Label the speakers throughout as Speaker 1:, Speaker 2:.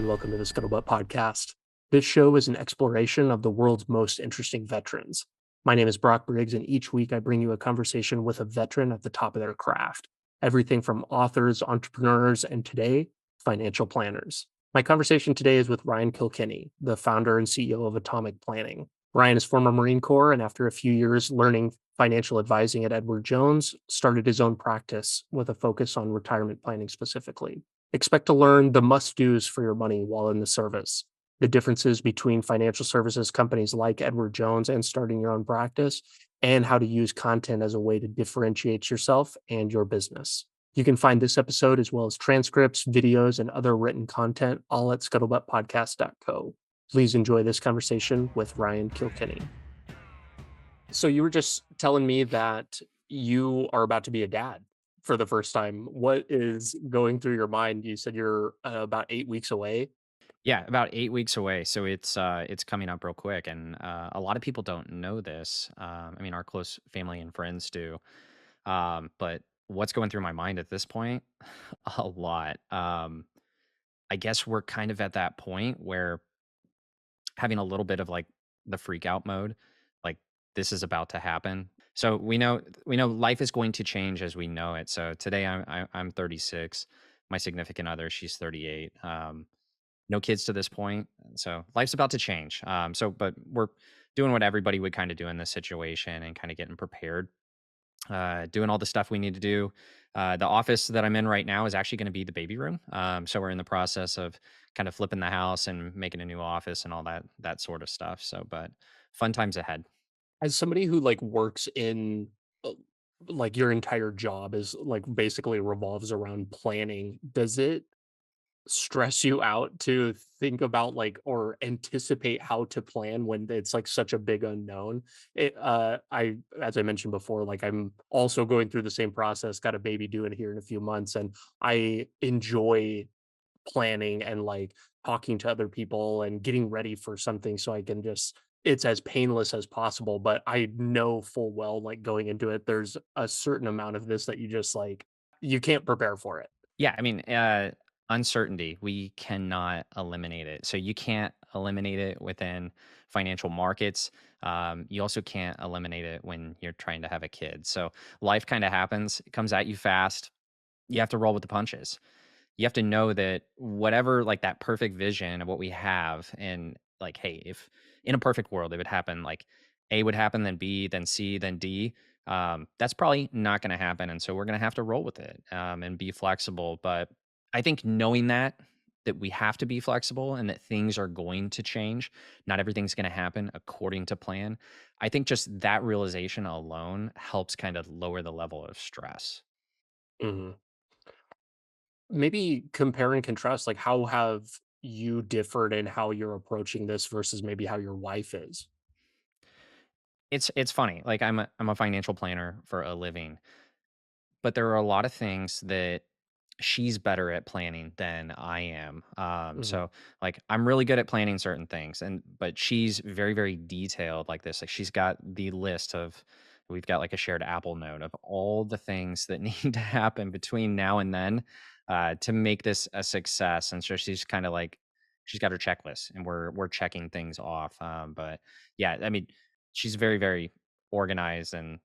Speaker 1: welcome to the Scuttlebutt Podcast. This show is an exploration of the world's most interesting veterans. My name is Brock Briggs, and each week I bring you a conversation with a veteran at the top of their craft. Everything from authors, entrepreneurs, and today, financial planners. My conversation today is with Ryan Kilkenny, the founder and CEO of Atomic Planning. Ryan is former Marine Corps, and after a few years learning financial advising at Edward Jones, started his own practice with a focus on retirement planning specifically. Expect to learn the must-dos for your money while in the service, the differences between financial services companies like Edward Jones and starting your own practice, and how to use content as a way to differentiate yourself and your business. You can find this episode as well as transcripts, videos, and other written content all at scuttlebuttpodcast.co. Please enjoy this conversation with Ryan Kilkenny. So you were just telling me that you are about to be a dad for the first time. What is going through your mind? You said you're about 8 weeks away.
Speaker 2: Yeah, about 8 weeks away, so it's coming up real quick, and, a lot of people don't know this, I mean, our close family and friends do, but what's going through my mind at this point? A lot, I guess we're kind of at that point where having a little bit of, like, the freak out mode, like, this is about to happen. So we know life is going to change as we know it, so today I'm 36, my significant other, she's 38, no kids to this point, so life's about to change. But we're doing what everybody would kind of do in this situation and kind of getting prepared, doing all the stuff we need to do. The office that I'm in right now is actually going to be the baby room. So we're in the process of kind of flipping the house and making a new office and all that sort of stuff. So, but fun times ahead.
Speaker 1: As somebody who like works in uh, like your entire job is like basically revolves around planning, does it stress you out to think about like or anticipate how to plan when it's like such a big unknown? I as I mentioned before, like I'm also going through the same process, got a baby due in here in a few months, and I enjoy planning and like talking to other people and getting ready for something so I can just it's as painless as possible. But I know full well, like going into it, there's a certain amount of this that you just like you can't prepare for it.
Speaker 2: Yeah, I mean, uncertainty, we cannot eliminate it. So you can't eliminate it within financial markets. You also can't eliminate it when you're trying to have a kid. So life kind of happens, it comes at you fast. You have to roll with the punches. You have to know that whatever, like that perfect vision of what we have, and like, hey, if in a perfect world, it would happen like A would happen, then B, then C, then D. That's probably not going to happen. And so we're going to have to roll with it, and be flexible. But I think knowing that we have to be flexible and that things are going to change, not everything's going to happen according to plan. I think just that realization alone helps kind of lower the level of stress.
Speaker 1: Mhm. Maybe compare and contrast, like, how have you differed in how you're approaching this versus maybe how your wife is?
Speaker 2: It's funny. Like I'm a financial planner for a living, but there are a lot of things that she's better at planning than I am.
Speaker 1: Mhm.
Speaker 2: So like I'm really good at planning certain things, and but she's very, very detailed like this. Like she's got the list of we've got like a shared Apple note of all the things that need to happen between now and then, to make this a success. And so she's kind of like she's got her checklist and we're checking things off. But yeah, I mean, she's very, very organized, and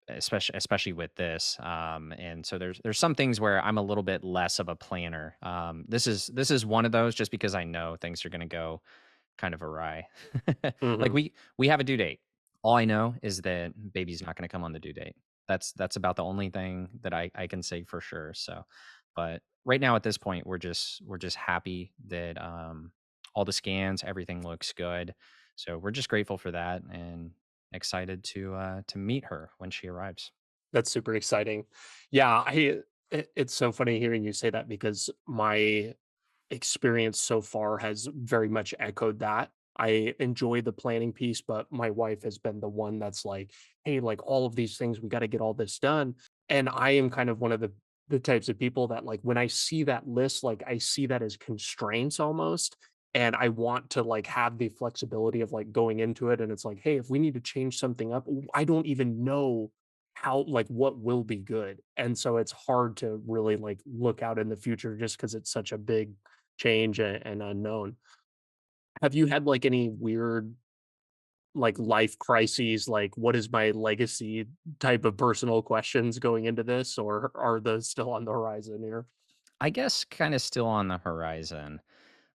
Speaker 2: especially with this, and so there's some things where I'm a little bit less of a planner. This is one of those, just because I know things are going to go kind of awry. Like
Speaker 1: Mhm.
Speaker 2: we have a due date. All I know is that baby's not going to come on the due date. That's about the only thing that I can say for sure. So, but right now at this point, we're just happy that, all the scans, everything looks good. So we're just grateful for that and excited to meet her when she arrives.
Speaker 1: That's super exciting. Yeah, it's so funny hearing you say that because my experience so far has very much echoed that. I enjoy the planning piece, but my wife has been the one that's like, "Hey, like all of these things, we got to get all this done." And I am kind of one of the types of people that like when I see that list, like I see that as constraints almost. And I want to like have the flexibility of like going into it. And it's like, hey, if we need to change something up, I don't even know how like what will be good. And so it's hard to really like look out in the future just because it's such a big change and unknown. Have you had like any weird like life crises, like what is my legacy type of personal questions going into this, or are those still on the horizon here?
Speaker 2: I guess kind of still on the horizon.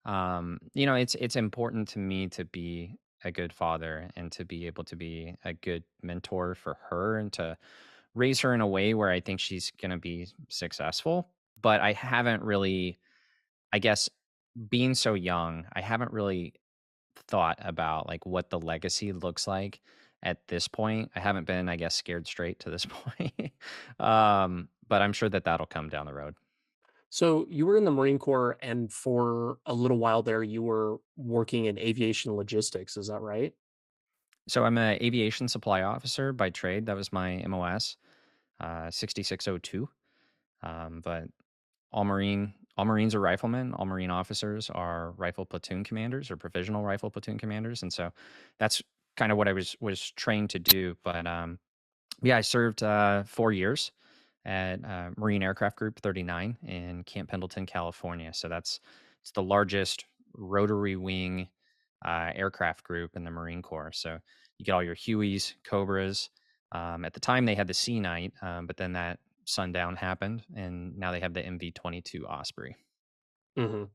Speaker 2: You know, it's important to me to be a good father and to be able to be a good mentor for her and to raise her in a way where I think she's going to be successful. But I haven't really, I guess, being so young, I haven't really thought about like what the legacy looks like at this point. I haven't been, I guess, scared straight to this point. But I'm sure that that'll come down the road.
Speaker 1: So you were in the Marine Corps, and for a little while there, you were working in aviation logistics. Is that right?
Speaker 2: So I'm an aviation supply officer by trade. That was my MOS, 6602. But all Marines are riflemen. All Marine officers are rifle platoon commanders or provisional rifle platoon commanders, and so that's kind of what I was trained to do. But yeah, I served 4 years at Marine Aircraft Group 39 in Camp Pendleton, California. So it's the largest rotary wing aircraft group in the Marine Corps. So you get all your Hueys, Cobras. At the time, they had the Sea Knight, but then that sundown happened, and now they have the MV-22 Osprey.
Speaker 1: Mhm.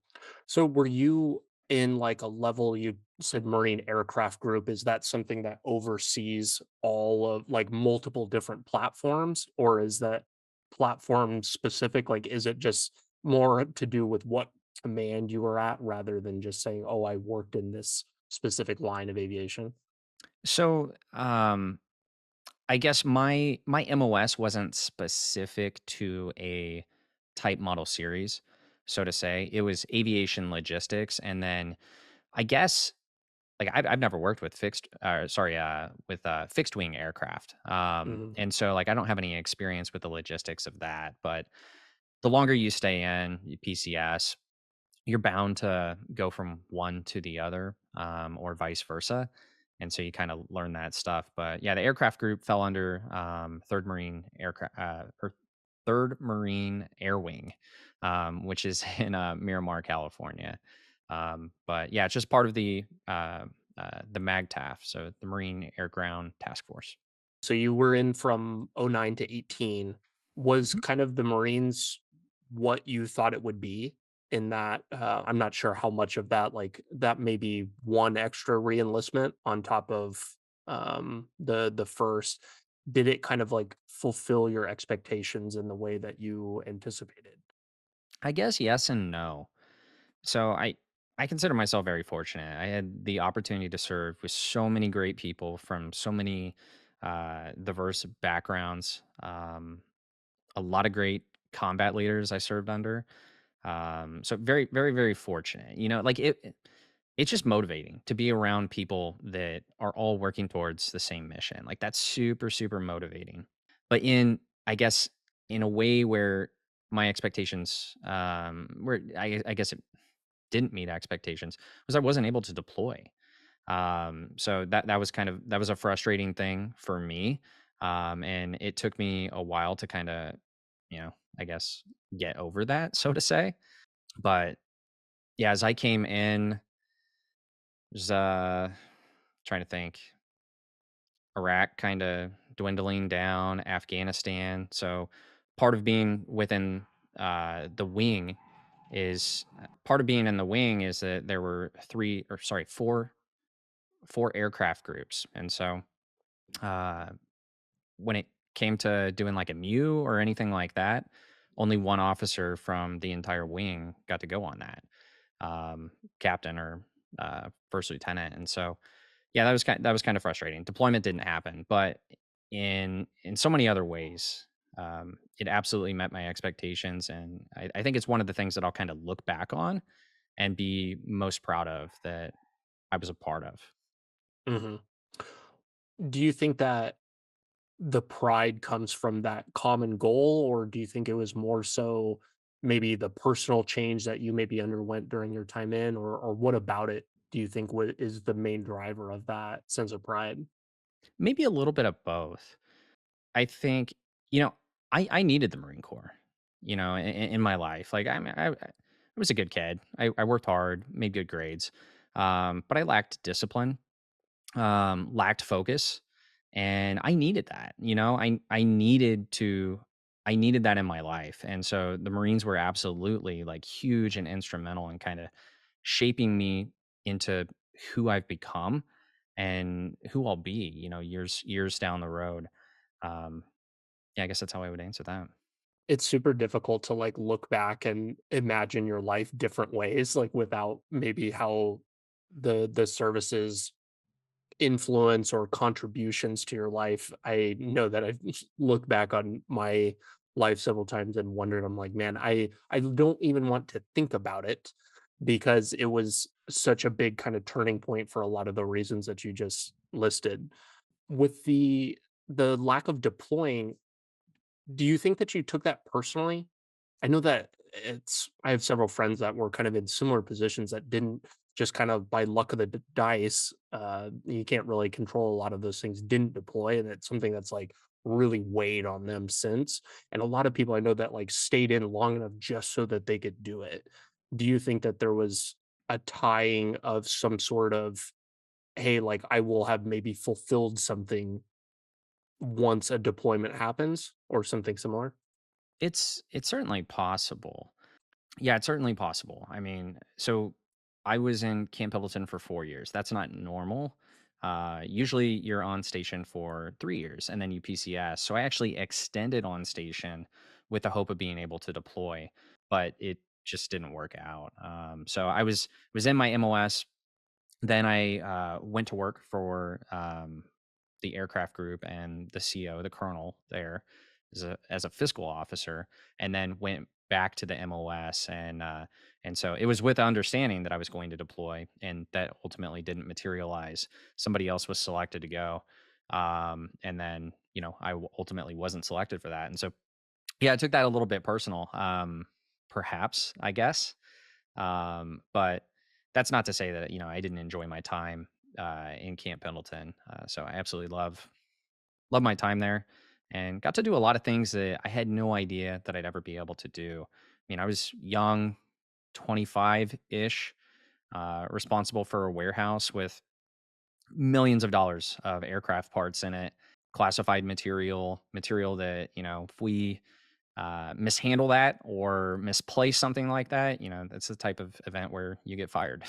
Speaker 1: So were you in like a level, you said Marine Aircraft Group, is that something that oversees all of like multiple different platforms, or is that platform specific? Like, is it just more to do with what command you were at rather than just saying, "Oh, I worked in this specific line of aviation?"
Speaker 2: So I guess my MOS wasn't specific to a type model series, so to say. It was aviation logistics, and then I guess like I've never worked with fixed wing aircraft,
Speaker 1: Mhm.
Speaker 2: and so like I don't have any experience with the logistics of that. But the longer you stay in PCS, you're bound to go from one to the other, or vice versa. And so you kind of learn that stuff. But yeah, the aircraft group fell under Third Marine Aircraft or Third Marine Air Wing, which is in Miramar, California. But yeah, it's just part of the MAGTAF, so the Marine Air Ground Task Force.
Speaker 1: So you were in from '09 to 18. Was kind of the Marines what you thought it would be in that, I'm not sure how much of that, like, that may be 1 extra reenlistment on top of, the first. Did it kind of, like, fulfill your expectations in the way that you anticipated?
Speaker 2: I guess yes and no. So I consider myself very fortunate. I had the opportunity to serve with so many great people from so many diverse backgrounds. A lot of great combat leaders I served under. So very, very, very fortunate. You know, like it's just motivating to be around people that are all working towards the same mission. Like that's super, super motivating. But I guess, in a way where my expectations, where I guess it didn't meet expectations, was I wasn't able to deploy. So that was that was a frustrating thing for me. And it took me a while to kind of, I guess, get over that, so to say. But yeah, as I came in, was trying to think, Iraq kind of dwindling down, Afghanistan. So part of being within the wing is part of being in the wing is that there were four aircraft groups, and so uh, when it came to doing like a MEU or anything like that, only one officer from the entire wing got to go on that, captain or first lieutenant, and so yeah, that was kind of frustrating. Deployment didn't happen, but in so many other ways, it absolutely met my expectations, and I think it's one of the things that I'll kind of look back on and be most proud of that I was a part of.
Speaker 1: Mhm. Do you think that the pride comes from that common goal, or do you think it was more so maybe the personal change that you maybe underwent during your time in, or what about it do you think is the main driver of that sense of pride?
Speaker 2: Maybe a little bit of both. I think, you know, I needed the Marine Corps, in my life. Like I was a good kid. I worked hard, made good grades, but I lacked discipline, lacked focus, and I needed that. I needed that in my life, and so the Marines were absolutely like huge and instrumental in kind of shaping me into who I've become and who I'll be. Years down the road. Um, yeah, I guess that's how I would answer that.
Speaker 1: It's super difficult to, like, look back and imagine your life different ways, like, without maybe how the services influence or contributions to your life. I know that I've looked back on my life several times and wondered, I'm like, man, I don't even want to think about it because it was such a big kind of turning point for a lot of the reasons that you just listed. With the lack of deploying, do you think that you took that personally? I know that I have several friends that were kind of in similar positions that didn't, just kind of by luck of the dice, you can't really control a lot of those things, didn't deploy, and it's something that's like really weighed on them since. And a lot of people I know that like stayed in long enough just so that they could do it. Do you think that there was a tying of some sort of, hey, like I will have maybe fulfilled something once a deployment happens or something similar?
Speaker 2: It's certainly possible. Yeah, it's certainly possible. I mean, so I was in Camp Pendleton for 4 years. That's not normal. Usually you're on station for 3 years and then you PCS. So I actually extended on station with the hope of being able to deploy, but it just didn't work out. So I was in my MOS. Then I went to work for the aircraft group and the CO, the colonel there, as a fiscal officer, and then went back to the MOS, and so it was with the understanding that I was going to deploy, and that ultimately didn't materialize. Somebody else was selected to go, and then ultimately wasn't selected for that, and so yeah, I took that a little bit personal, perhaps I guess, but that's not to say that I didn't enjoy my time in Camp Pendleton. So I absolutely love my time there, and got to do a lot of things that I had no idea that I'd ever be able to do. I mean, I was young, 25 ish, responsible for a warehouse with millions of dollars of aircraft parts in it, classified material that if we mishandle that or misplace something like that, that's the type of event where you get fired.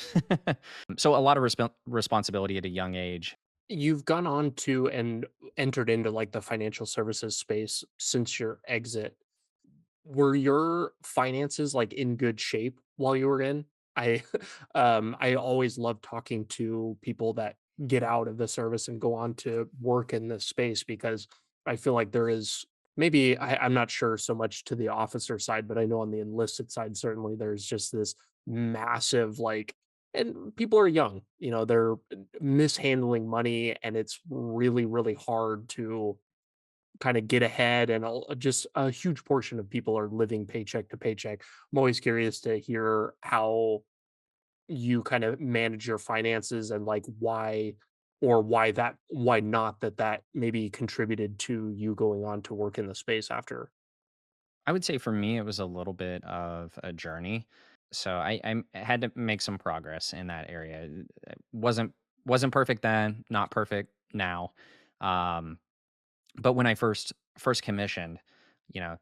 Speaker 2: So a lot of responsibility at a young age.
Speaker 1: You've gone on to and entered into, like, the financial services space since your exit. Were your finances, like, in good shape while you were in? I I always love talking to people that get out of the service and go on to work in this space because I feel like there is maybe I'm not sure so much to the officer side, but I know on the enlisted side, certainly there's just this massive, like, and people are young, they're mishandling money, and it's really, really hard to kinda get ahead, and just a huge portion of people are living paycheck to paycheck. I'm always curious to hear how you kind of manage your finances and, like, why not that maybe contributed to you going on to work in the space after.
Speaker 2: I would say for me, it was a little bit of a journey. So I had to make some progress in that area. It wasn't perfect then, not perfect now. Um, But when I first commissioned,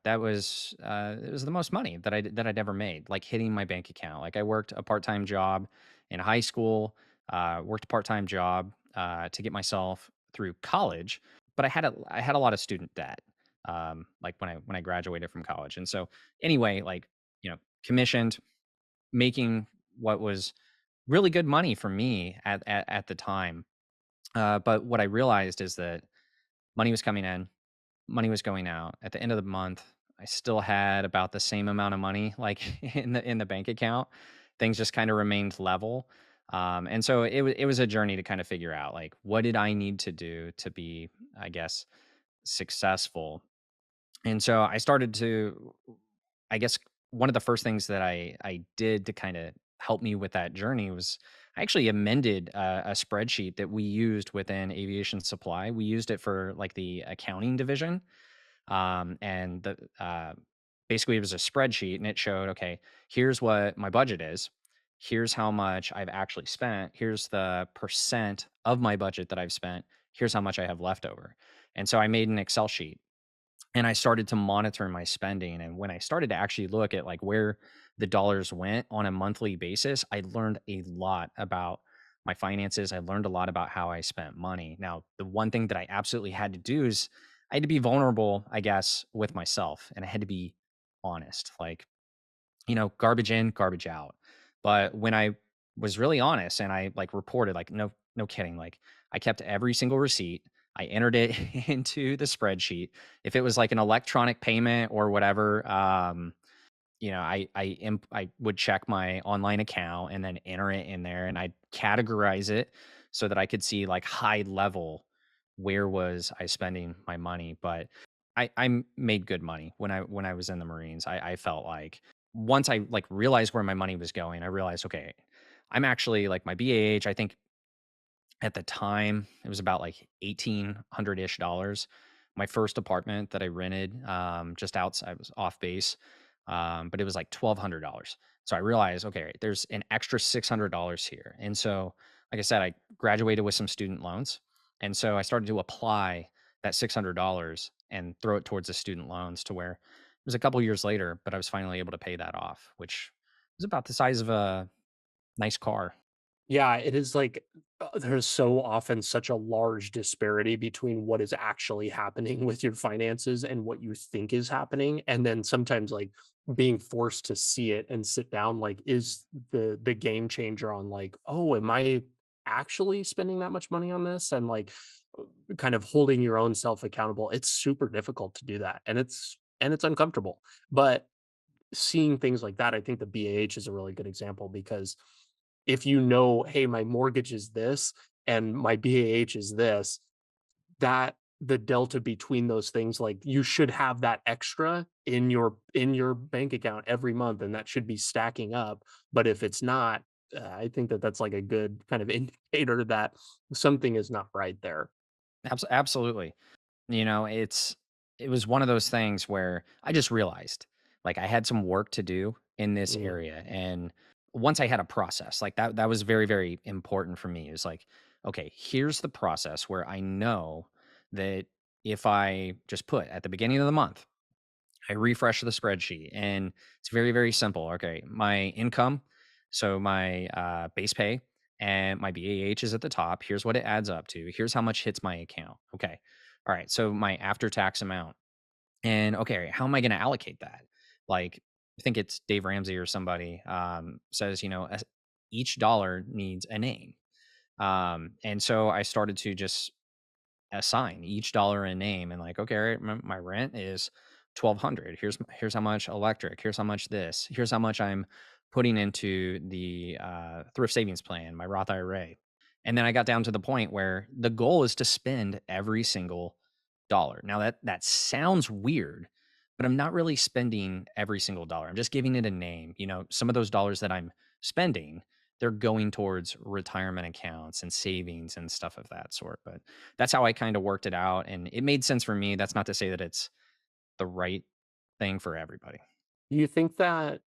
Speaker 2: that was it was the most money that I'd ever made, like hitting my bank account. Like I worked a part-time job in high school, worked a part-time job to get myself through college, but I had a lot of student debt. Like when I graduated from college. And so anyway, like, commissioned, making what was really good money for me at the time. But what I realized is that money was coming in, money was going out. At the end of the month, I still had about the same amount of money, like, in the bank account. Things just kinda remained level. And so it was a journey to kind of figure out, like, what did I need to do to be, I guess, successful? And so I started to, I guess, one of the first things that I did to kinda help me with that journey was I actually amended a spreadsheet that we used within aviation supply. We used it for, like, the accounting division, and basically it was a spreadsheet and it showed, okay, here's what my budget is. Here's how much I've actually spent. Here's the percent of my budget that I've spent. Here's how much I have left over. And so I made an Excel sheet and I started to monitor my spending. And when I started to actually look at like where the dollars went on a monthly basis, I learned a lot about my finances. I learned a lot about how I spent money. Now, the one thing that I absolutely had to do is I had to be vulnerable, I guess, with myself, and I had to be honest. Like, garbage in, garbage out. But when I was really honest and I like reported, like, no kidding, like I kept every single receipt. I entered it into the spreadsheet. If it was like an electronic payment or whatever, I would check my online account and then enter it in there, and I'd categorize it so that I could see like high level where was I spending my money. But I made good money when I was in the Marines. I felt like once I like realized where my money was going, I realized, okay, I'm actually like my BAH. I think at the time, it was about like 1,800-ish dollars. My first apartment that I rented, just outside, I was off base, but it was like $1,200. So I realized, okay, right, there's an extra $600 here. And so, like I said, I graduated with some student loans. And so I started to apply that $600 and throw it towards the student loans to where it was a couple years later, but I was finally able to pay that off, which was about the size of a nice car.
Speaker 1: Yeah, it is like, there's so often such a large disparity between what is actually happening with your finances and what you think is happening, and then sometimes, like, being forced to see it and sit down, like, is the game changer on, like, "Oh, am I actually spending that much money on this?" And, like, kind of holding your own self accountable. It's super difficult to do that, and it's uncomfortable, but seeing things like that, I think the BAH is a really good example because if you know, "Hey, my mortgage is this and my BAH is this," that the delta between those things, like, you should have that extra in your bank account every month, and that should be stacking up, but if it's not, I think that that's, like, a good kind of indicator that something is not right there.
Speaker 2: Absolutely. It was one of those things where I just realized, like, I had some work to do in this
Speaker 1: Mhm.
Speaker 2: area, and once I had a process, like, that was very, very important for me. It was like, "Okay, here's the process where I know that if I just put at the beginning of the month, I refresh the spreadsheet, and it's very, very simple. Okay, my income, so my base pay and my BAH is at the top. Here's what it adds up to. Here's how much hits my account. Okay. All right. So my after tax amount. And okay, how am I going to allocate that? Like, I think it's Dave Ramsey or somebody says, each dollar needs a name. And so I started to just assign each dollar a name and like, okay, all right, my rent is 1,200. Here's how much electric. Here's how much this. Here's how much I'm putting into the thrift savings plan, my Roth IRA. And then I got down to the point where the goal is to spend every single dollar. Now that sounds weird, but I'm not really spending every single dollar. I'm just giving it a name. Some of those dollars that I'm spending, they're going towards retirement accounts and savings and stuff of that sort. But that's how I kind of worked it out. And it made sense for me. That's not to say that it's the right thing for everybody.
Speaker 1: Do you think that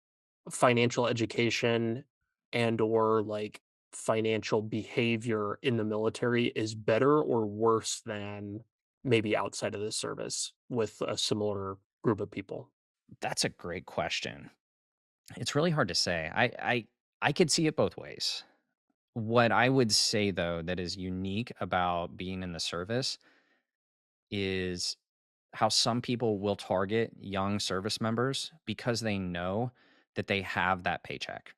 Speaker 1: financial education and or like financial behavior in the military is better or worse than maybe outside of the service with a similar group of people?
Speaker 2: That's a great question. It's really hard to say. I could see it both ways. What I would say though that is unique about being in the service is how some people will target young service members because they know that they have that paycheck.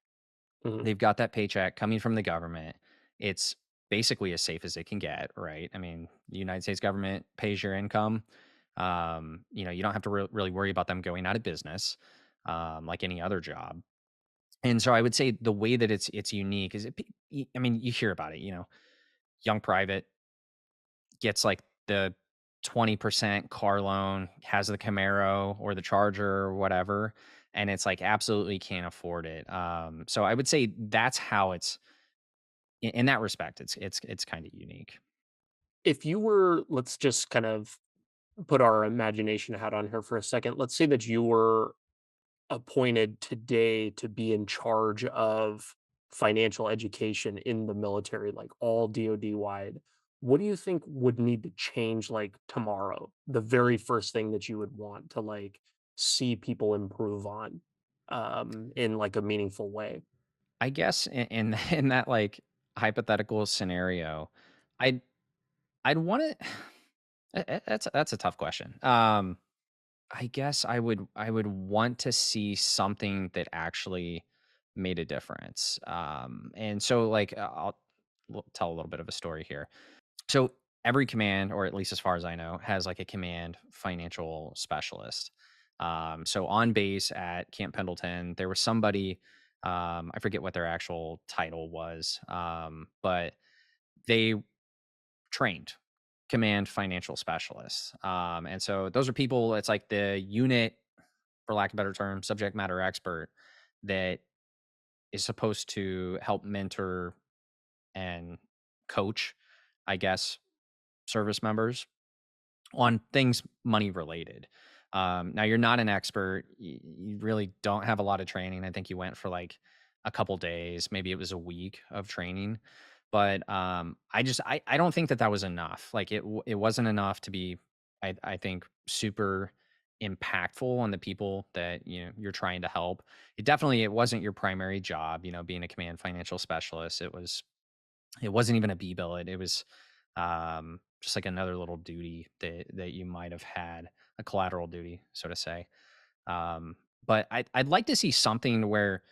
Speaker 1: Mhm.
Speaker 2: They've got that paycheck coming from the government. It's basically as safe as it can get, right? I mean, the United States government pays your income. You don't have to really worry about them going out of business, like any other job. And so I would say the way that it's unique is I mean, you hear about it, young private gets like the 20% car loan, has the Camaro or the Charger or whatever, and it's like absolutely can't afford it. So I would say that's how it's in that respect, it's kind of unique.
Speaker 1: If you were, let's just kind of put our imagination hat on here for a second. Let's say that you were appointed today to be in charge of financial education in the military, like all DoD wide, what do you think would need to change like tomorrow? The very first thing that you would want to like see people improve on in like a meaningful way?
Speaker 2: I guess in in that, like, hypothetical scenario, I'd I'd want to that's a tough question. I guess I would want to see something that actually made a difference. And so, like, I'll tell a little bit of a story here. So every command, or at least as far as I know, has like a command financial specialist. So on base at Camp Pendleton, there was somebody, I forget what their actual title was, but they trained command financial specialists. And so those are people, it's like the unit, for lack of a better term, subject matter expert that is supposed to help mentor and coach, I guess, service members on things money related. Now you're not an expert. You really don't have a lot of training. I think you went for like a couple days, maybe it was a week of training. But I don't think that that was enough. Like it wasn't enough to be, I think, super impactful on the people that you're trying to help. It wasn't your primary job. Being a command financial specialist. It wasn't even a B billet. It was just like another little duty that you might have had, a collateral duty, so to say. But I'd like to see something where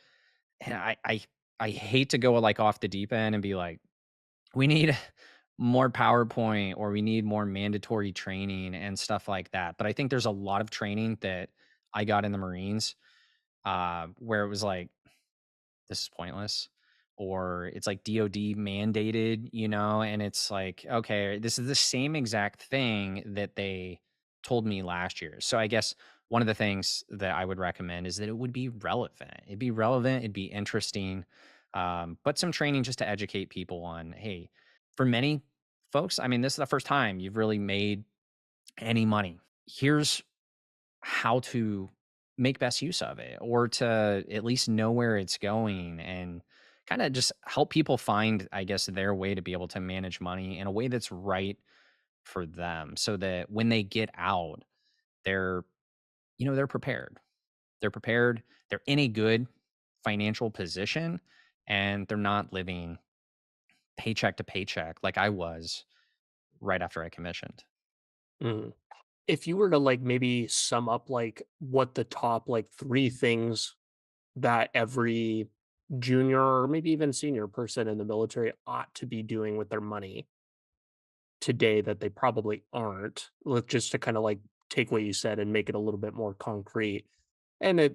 Speaker 2: and I hate to go like off the deep end and be like, we need more PowerPoint or we need more mandatory training and stuff like that. But I think there's a lot of training that I got in the Marines where it was like, this is pointless, or it's like DOD mandated, and it's like, okay, this is the same exact thing that they told me last year. So I guess one of the things that I would recommend is that it would be relevant. It'd be relevant, it'd be interesting, but some training just to educate people on, hey, for many folks, I mean, this is the first time you've really made any money. Here's how to make best use of it, or to at least know where it's going, and kind of just help people find, I guess, their way to be able to manage money in a way that's right for them, so that when they get out, they're they're prepared. They're prepared. They're in a good financial position, and they're not living paycheck to paycheck like I was right after I commissioned.
Speaker 1: Mhm. If you were to like maybe sum up like what the top like three things that every junior or maybe even senior person in the military ought to be doing with their money today that they probably aren't, just to kind of like take what you said and make it a little bit more concrete. And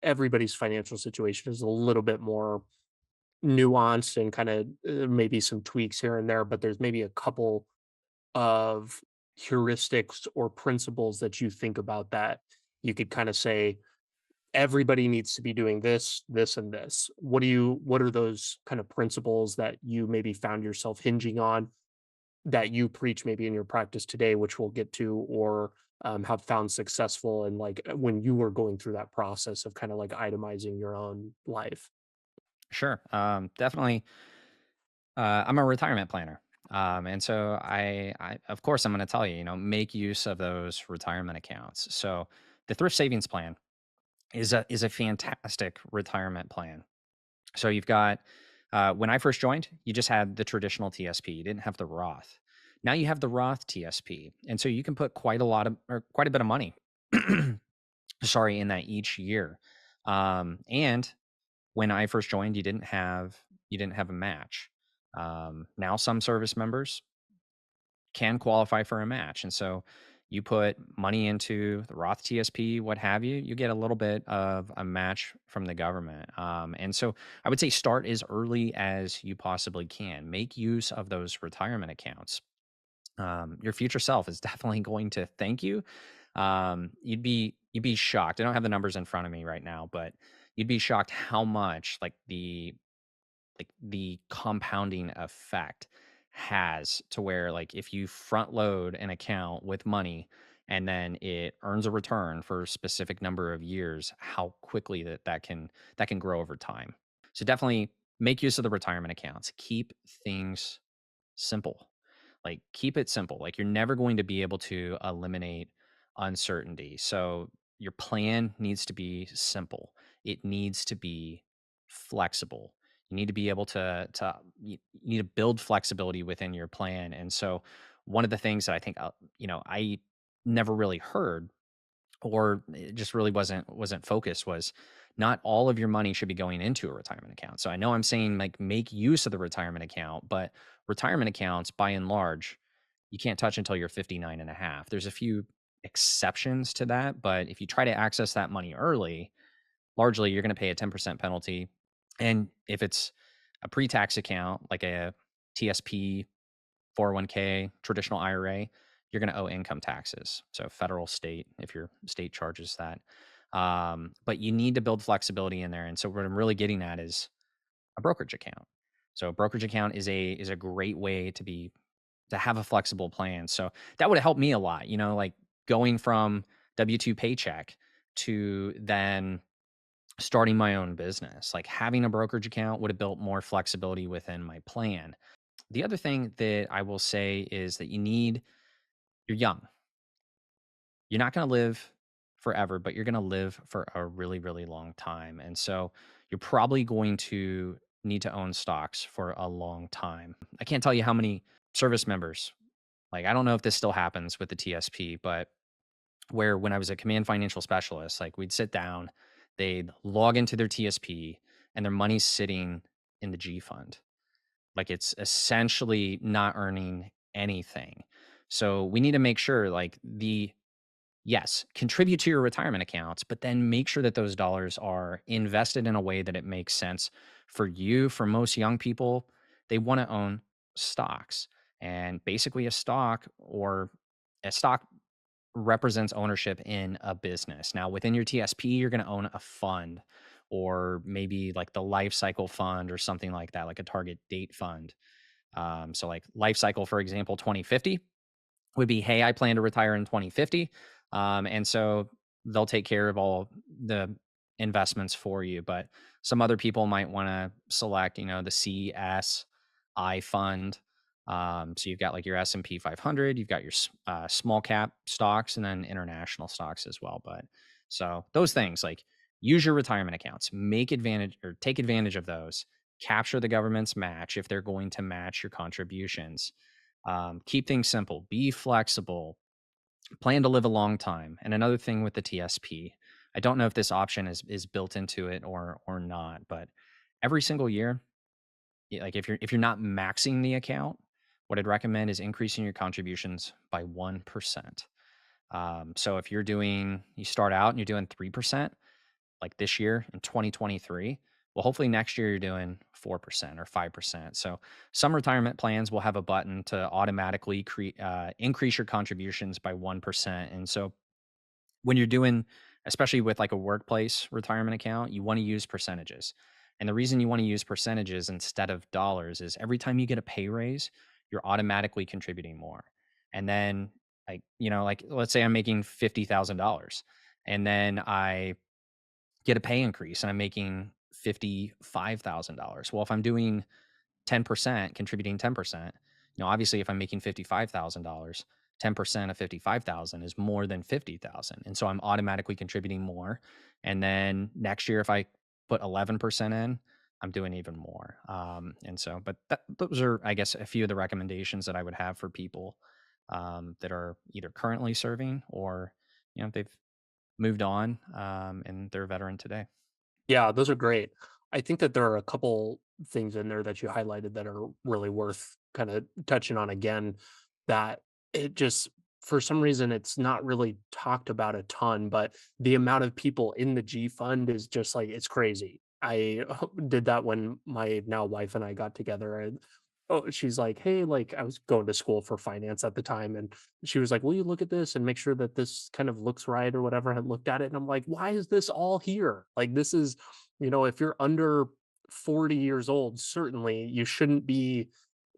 Speaker 1: everybody's financial situation is a little bit more nuanced and kind of maybe some tweaks here and there, but there's maybe a couple of heuristics or principles that you think about that you could kind of say everybody needs to be doing this, this, and this. What are those kind of principles that you maybe found yourself hinging on that you preach maybe in your practice today, which we'll get to, or have found successful and like when you were going through that process of kind of like itemizing your own life?
Speaker 2: Sure. Definitely. I'm a retirement planner. And so of course, I'm going to tell you, make use of those retirement accounts. So the thrift savings plan is a fantastic retirement plan. So you've got, when I first joined, you just had the traditional TSP. You didn't have the Roth. Now you have the Roth TSP, and so you can put quite a bit of money, sorry, in that each year. And when I first joined, you didn't have a match. Now some service members can qualify for a match, and so you put money into the Roth TSP, what have you, you get a little bit of a match from the government. And so I would say start as early as you possibly can. Make use of those retirement accounts. Your future self is definitely going to thank you. You'd be shocked. I don't have the numbers in front of me right now, but you'd be shocked how much the compounding effect has, to where, like, if you front load an account with money and then it earns a return for a specific number of years, how quickly that can grow over time. So definitely make use of the retirement accounts. Keep things simple. Like, keep it simple. Like, you're never going to be able to eliminate uncertainty. So, your plan needs to be simple. It needs to be flexible. You need to be able you need to build flexibility within your plan. And so, one of the things that I think, I never really heard, or it just really wasn't focused, was not all of your money should be going into a retirement account. So I know I'm saying, like, make use of the retirement account, but retirement accounts by and large you can't touch until you're 59 and a half. There's a few exceptions to that, but if you try to access that money early, largely you're going to pay a 10% penalty. And if it's a pre-tax account like a TSP, 401k, traditional IRA, you're going to owe income taxes. So federal, state, if your state charges that. But you need to build flexibility in there. And so what I'm really getting at is a brokerage account. So a brokerage account is a great way to have a flexible plan. So that would have helped me a lot, like going from W2 paycheck to then starting my own business. Like, having a brokerage account would have built more flexibility within my plan. The other thing that I will say is that you're young. You're not going to live forever, but you're going to live for a really, really long time. And so you're probably going to need to own stocks for a long time. I can't tell you how many service members, like, I don't know if this still happens with the TSP, but where when I was a command financial specialist, like, we'd sit down, they'd log into their TSP, and their money's sitting in the G fund. Like, it's essentially not earning anything. So we need to make sure, like, yes, contribute to your retirement accounts, but then make sure that those dollars are invested in a way that it makes sense for you. For most young people, they want to own stocks. And basically, a stock represents ownership in a business. Now, within your TSP, you're going to own a fund, or maybe like the life cycle fund or something like that, like a target date fund. So, like, life cycle, for example, 2050 would be, hey, I plan to retire in 2050. And so they'll take care of all the investments for you. But some other people might want to select, the CSI fund. So you've got like your S&P 500, you've got your small cap stocks, and then international stocks as well. But so those things, like, use your retirement accounts, take advantage of those, capture the government's match if they're going to match your contributions. Keep things simple, be flexible, plan to live a long time. And another thing with the TSP, I don't know if this option is built into it or not, but every single year, like, if you're not maxing the account, what I'd recommend is increasing your contributions by 1%. So if you start out and you're doing 3%, like this year in 2023, well, hopefully next year you're doing 4% or 5%. So some retirement plans will have a button to automatically increase your contributions by 1%. And so when you're doing, especially with like a workplace retirement account, you want to use percentages. And the reason you want to use percentages instead of dollars is every time you get a pay raise, you're automatically contributing more. And then, like, let's say I'm making $50,000, and then I get a pay increase and I'm making $55,000. Well, if I'm doing 10%, contributing 10%, obviously if I'm making $55,000, 10% of 55,000 is more than 50,000. And so I'm automatically contributing more. And then next year, if I put 11% in, I'm doing even more. But those are, I guess, a few of the recommendations that I would have for people that are either currently serving, or, they've moved on, and they're a veteran today.
Speaker 1: Yeah, those are great. I think that there are a couple things in there that you highlighted that are really worth kind of touching on again, that it just, for some reason, it's not really talked about a ton, but the amount of people in the G fund is just like, it's crazy. I did that when my now wife and I got together, and she's like, hey, like, I was going to school for finance at the time, and she was like, will you look at this and make sure that this kind of looks right or whatever. I looked at it and I'm like, why is this all here? Like, this is, if you're under 40 years old, certainly you shouldn't be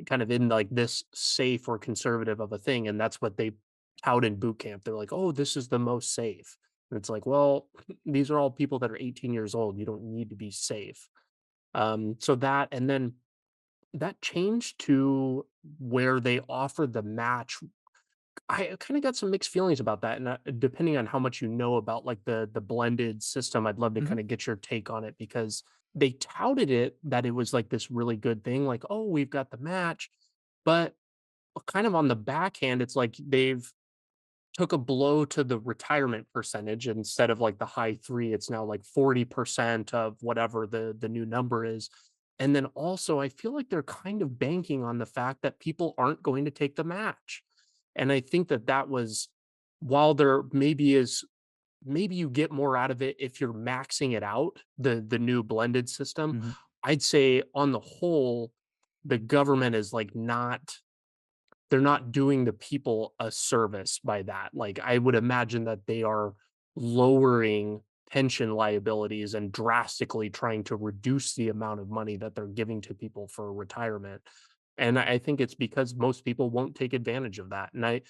Speaker 1: kind of in like this safe or conservative of a thing. And that's what they out in boot camp. They're like, "Oh, this is the most safe." And it's like, well, these are all people that are 18 years old. You don't need to be safe. So that, and then that changed to where they offered the match. I kind of got some mixed feelings about that, and depending on how much you know about like the blended system, I'd love to
Speaker 2: Mhm.
Speaker 1: kind of get your take on it because they touted it that it was like this really good thing, like, oh, we've got the match, but kind of on the backhand, it's like they've took a blow to the retirement percentage. Instead of like the high three, it's now like 40% of whatever the new number is. And then also, I feel like they're kind of banking on the fact that people aren't going to take the match. And I think that that was, while there maybe is, maybe you get more out of it if you're maxing it out, the new blended system.
Speaker 2: Mhm.
Speaker 1: I'd say on the whole, the government is like not, they're not doing the people a service by that. Like, I would imagine that they are lowering pension liabilities and drastically trying to reduce the amount of money that they're giving to people for retirement. And I think it's because most people won't take advantage of that. And I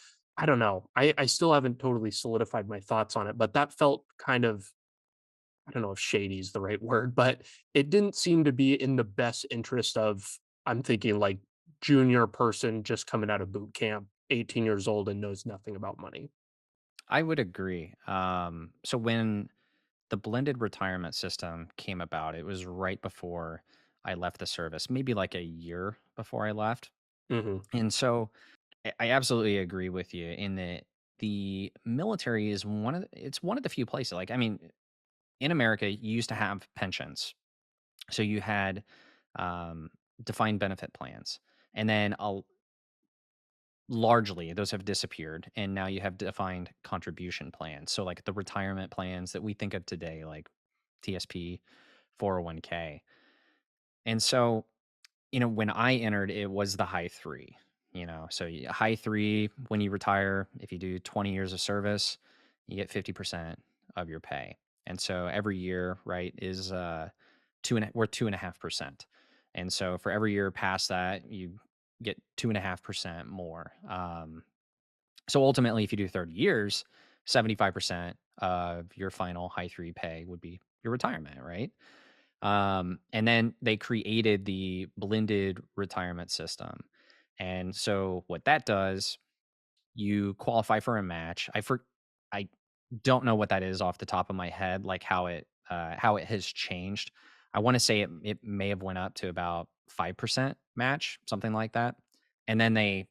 Speaker 1: don't know. I still haven't totally solidified my thoughts on it, but that felt kind of, I don't know if shady is the right word, but it didn't seem to be in the best interest of, I'm thinking like junior person just coming out of boot camp, 18 years old and knows nothing about money.
Speaker 2: I would agree. So when the blended retirement system came about, it was right before I left the service, maybe like a year before I left.
Speaker 1: Mhm.
Speaker 2: And so I absolutely agree with you in that the military is it's one of the few places. Like, I mean, in America, you used to have pensions. So you had um, defined benefit plans. And then largely those have disappeared. And now you have defined contribution plans. So, like the retirement plans that we think of today, like TSP, 401k. And so, when I entered, it was the high three, so high three when you retire, if you do 20 years of service, you get 50% of your pay. And so every year, right, is we're 2.5%. And so for every year past that, you get 2.5% more. So ultimately, if you do 30 years, 75% of your final high three pay would be your retirement, right? And then they created the blended retirement system. And so what that does, you qualify for a match. I don't know what that is off the top of my head, like how it has changed. I want to say it may have went up to about 5% match, something like that. And then they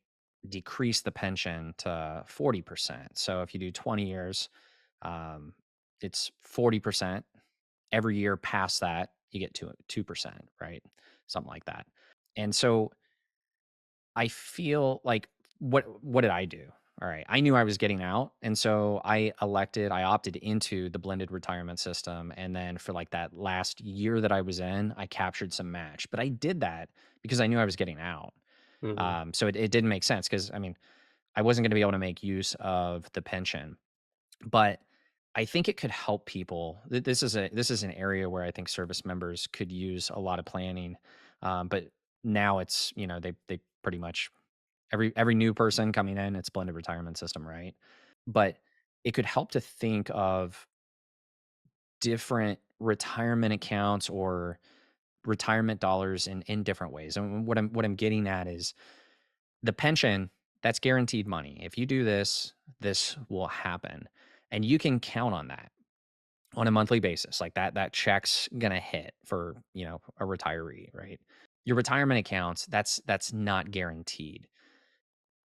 Speaker 2: decrease the pension to 40%. So if you do 20 years, um, it's 40%. Every year past that, you get to 2%, right? Something like that. And so I feel like what did I do? All right. I knew I was getting out. And so I opted into the blended retirement system. And then for like that last year that I was in, I captured some match. But I did that because I knew I was getting out.
Speaker 1: Mhm.
Speaker 2: So it didn't make sense because I mean, I wasn't going to be able to make use of the pension. But I think it could help people. This is an area where I think service members could use a lot of planning. But now it's they pretty much every new person coming in, it's blended retirement system, right? But it could help to think of different retirement accounts or retirement dollars in different ways. And what I'm getting at is the pension, that's guaranteed money. If you do this, this will happen. And you can count on that on a monthly basis. Like that check's gonna hit for, a retiree, right? Your retirement accounts, that's not guaranteed.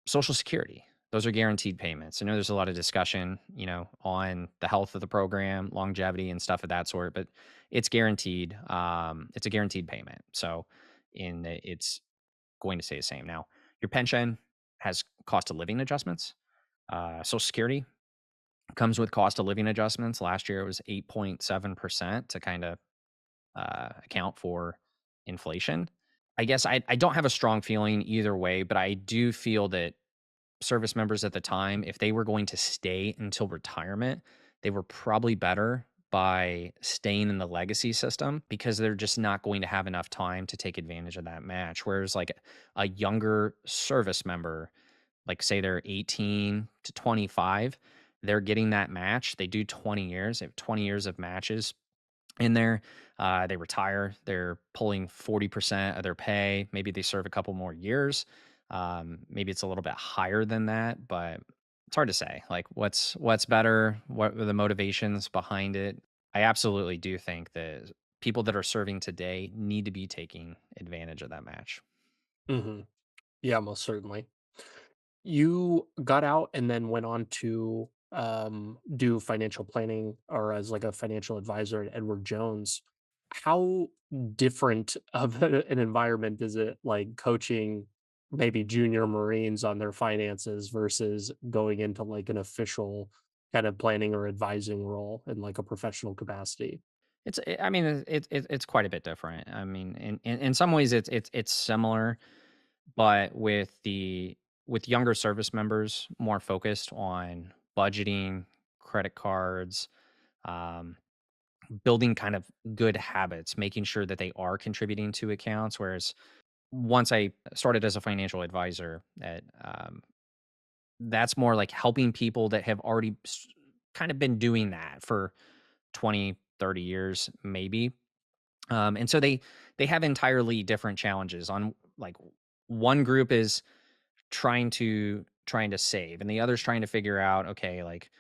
Speaker 2: Social Security, those are guaranteed payments. I know there's a lot of discussion, on the health of the program, longevity and stuff of that sort, but it's guaranteed. It's a guaranteed payment. So it's going to stay the same. Now, your pension has cost of living adjustments. Social Security comes with cost of living adjustments. Last year it was 8.7% to kind of account for inflation. I guess I don't have a strong feeling either way, but I do feel that service members at the time, if they were going to stay until retirement, they were probably better by staying in the legacy system because they're just not going to have enough time to take advantage of that match. Whereas like a younger service member, like say they're 18 to 25, they're getting that match. They do 20 years. They have 20 years of matches in there. They retire. They're pulling 40% of their pay. Maybe they serve a couple more years. Maybe it's a little bit higher than that, but it's hard to say. Like what's better? What are the motivations behind it? I absolutely do think that people that are serving today need to be taking advantage of that match.
Speaker 1: Hmm. Yeah, most certainly. You got out and then went on to do financial planning or as like a financial advisor at Edward Jones. How different of an environment is it like coaching maybe junior Marines on their finances versus going into like an official kind of planning or advising role in like a professional capacity?
Speaker 2: I mean, it's quite a bit different. I mean, in some ways, it's similar, but with younger service members, more focused on budgeting, credit cards, um, building kind of good habits, making sure that they are contributing to accounts. Whereas once I started as a financial advisor, that's more like helping people that have already kind of been doing that for 20, 30 years, maybe. And so they have entirely different challenges. On like one group is trying to save, and the other's trying to figure out, okay, like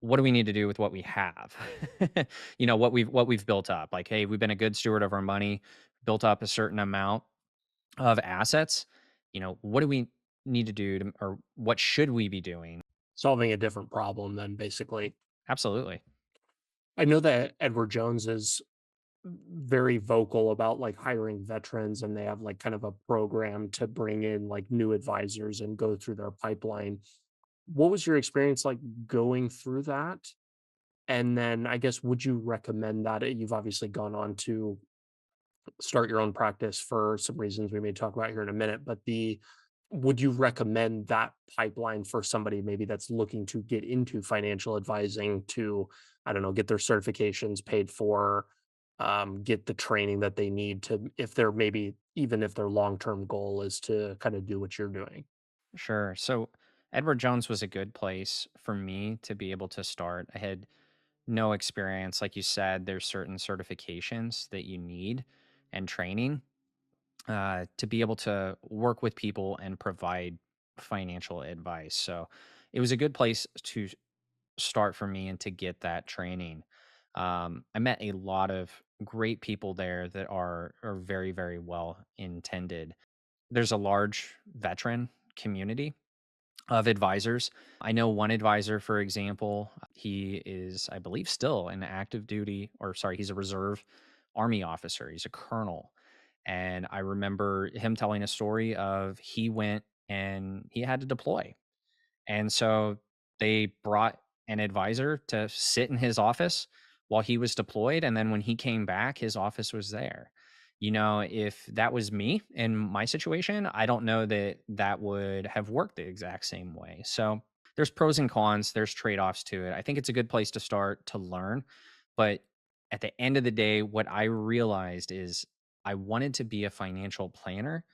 Speaker 2: what do we need to do with what we have? What we've built up. Like, hey, we've been a good steward of our money, built up a certain amount of assets. What do we need to do to, or what should we be doing?
Speaker 1: Solving a different problem then basically.
Speaker 2: Absolutely.
Speaker 1: I know that Edward Jones is very vocal about like hiring veterans and they have like kind of a program to bring in like new advisors and go through their pipeline. What was your experience like going through that? And then I guess would you recommend that? You've obviously gone on to start your own practice for some reasons we may talk about here in a minute, but the would you recommend that pipeline for somebody maybe that's looking to get into financial advising to, I don't know, get their certifications paid for, get the training that they need to, if they're maybe, even if their long term goal is to kind of do what you're doing?
Speaker 2: Sure. So Edward Jones was a good place for me to be able to start. I had no experience. Like you said, there's certain certifications that you need and training to be able to work with people and provide financial advice. So it was a good place to start for me and to get that training. I met a lot of great people there that are very, very well intended. There's a large veteran community of advisors. I know one advisor, for example, he is, I believe, still an active duty, or sorry, he's a reserve Army officer. He's a colonel. And I remember him telling a story of he went and he had to deploy. And so they brought an advisor to sit in his office while he was deployed. And then when he came back, his office was there. If that was me in my situation, I don't know that that would have worked the exact same way. So there's pros and cons, there's trade offs to it. I think it's a good place to start to learn. But at the end of the day, what I realized is I wanted to be a financial planner,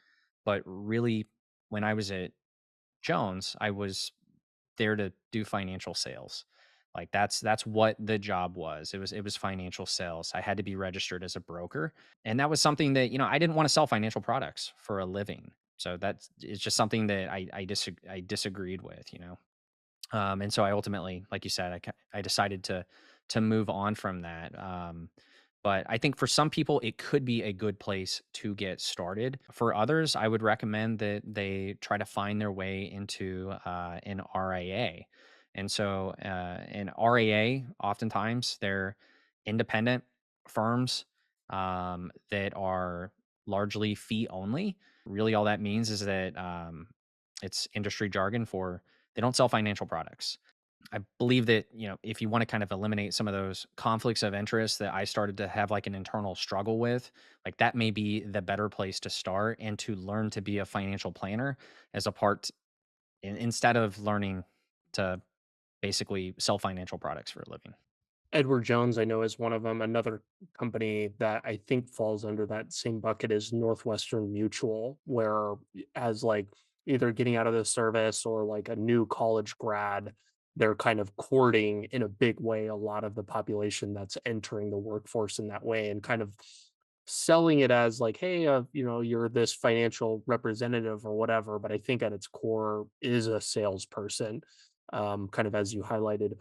Speaker 2: but really, when I was at Jones, I was there to do financial sales. Like that's what the job was. It was financial sales. I had to be registered as a broker, and that was something that I didn't want to sell financial products for a living. So that's it's just something that I disagreed with. And so I ultimately, like you said, I decided to move on from that. But I think for some people, it could be a good place to get started. For others, I would recommend that they try to find their way into an RIA. And so, an RIA, oftentimes, they're independent firms that are largely fee only. Really, all that means is that it's industry jargon for they don't sell financial products. I believe that, if you want to kind of eliminate some of those conflicts of interest that I started to have like an internal struggle with, like that may be the better place to start and to learn to be a financial planner as a part instead of learning to basically sell financial products for a living.
Speaker 1: Edward Jones, I know, is one of them. Another company that I think falls under that same bucket is Northwestern Mutual, where as like either getting out of the service or like a new college grad. They're kind of courting in a big way a lot of the population that's entering the workforce in that way and kind of selling it as like, hey, you're this financial representative or whatever. But I think at its core is a salesperson, kind of as you highlighted.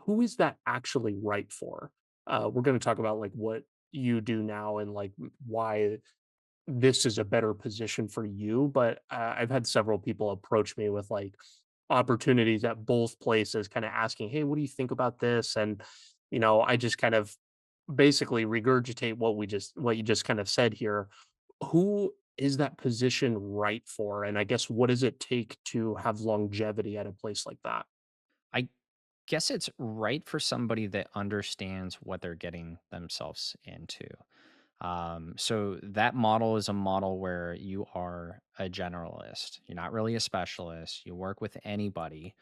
Speaker 1: Who is that actually right for? We're going to talk about like what you do now and like why this is a better position for you. But I've had several people approach me with like opportunities at both places, kind of asking, "Hey, what do you think about this?" And I just kind of basically regurgitate what you just kind of said here. Who is that position right for? And I guess what does it take to have longevity at a place like that?
Speaker 2: I guess it's right for somebody that understands what they're getting themselves into. So that model is a model where you are a generalist. You're not really a specialist. You work with anybody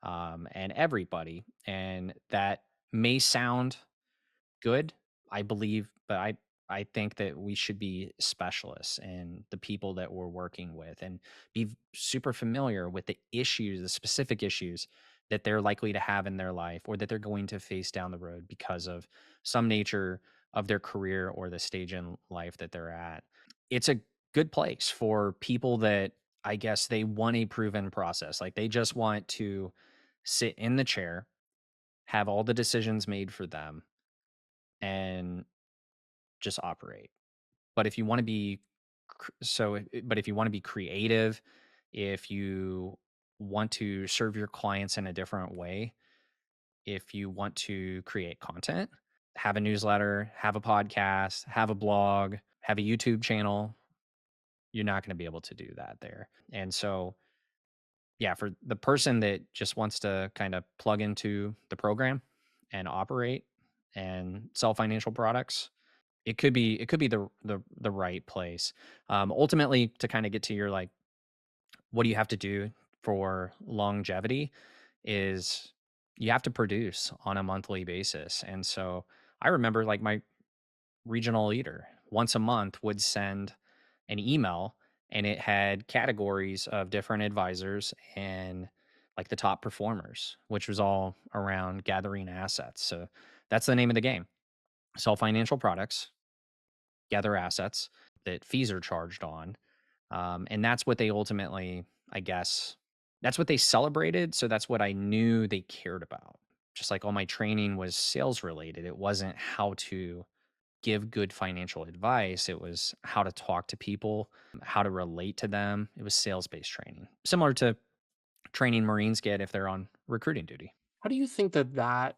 Speaker 2: and everybody, and that may sound good, I believe, but I think that we should be specialists in the people that we're working with and be super familiar with the issues, the specific issues that they're likely to have in their life or that they're going to face down the road because of some nature of their career or the stage in life that they're at. It's a good place for people that I guess they want a proven process. Like they just want to sit in the chair, have all the decisions made for them, and just operate. But if you want to be but if you want to be creative, if you want to serve your clients in a different way, if you want to create content, have a newsletter, have a podcast, have a blog, have a YouTube channel, you're not going to be able to do that there. And so, yeah, for the person that just wants to kind of plug into the program and operate and sell financial products, it could be the right place. Ultimately, to kind of get to your like, what do you have to do for longevity? Is you have to produce on a monthly basis. And so I remember like my regional leader once a month would send an email and it had categories of different advisors and like the top performers, which was all around gathering assets. So that's the name of the game. Sell financial products, gather assets that fees are charged on. And that's what they ultimately, I guess, that's what they celebrated. So that's what I knew they cared about. Just like all my training was sales related, it wasn't how to give good financial advice. It was how to talk to people, how to relate to them. It was sales based training, similar to training Marines get if they're on recruiting duty.
Speaker 1: How do you think that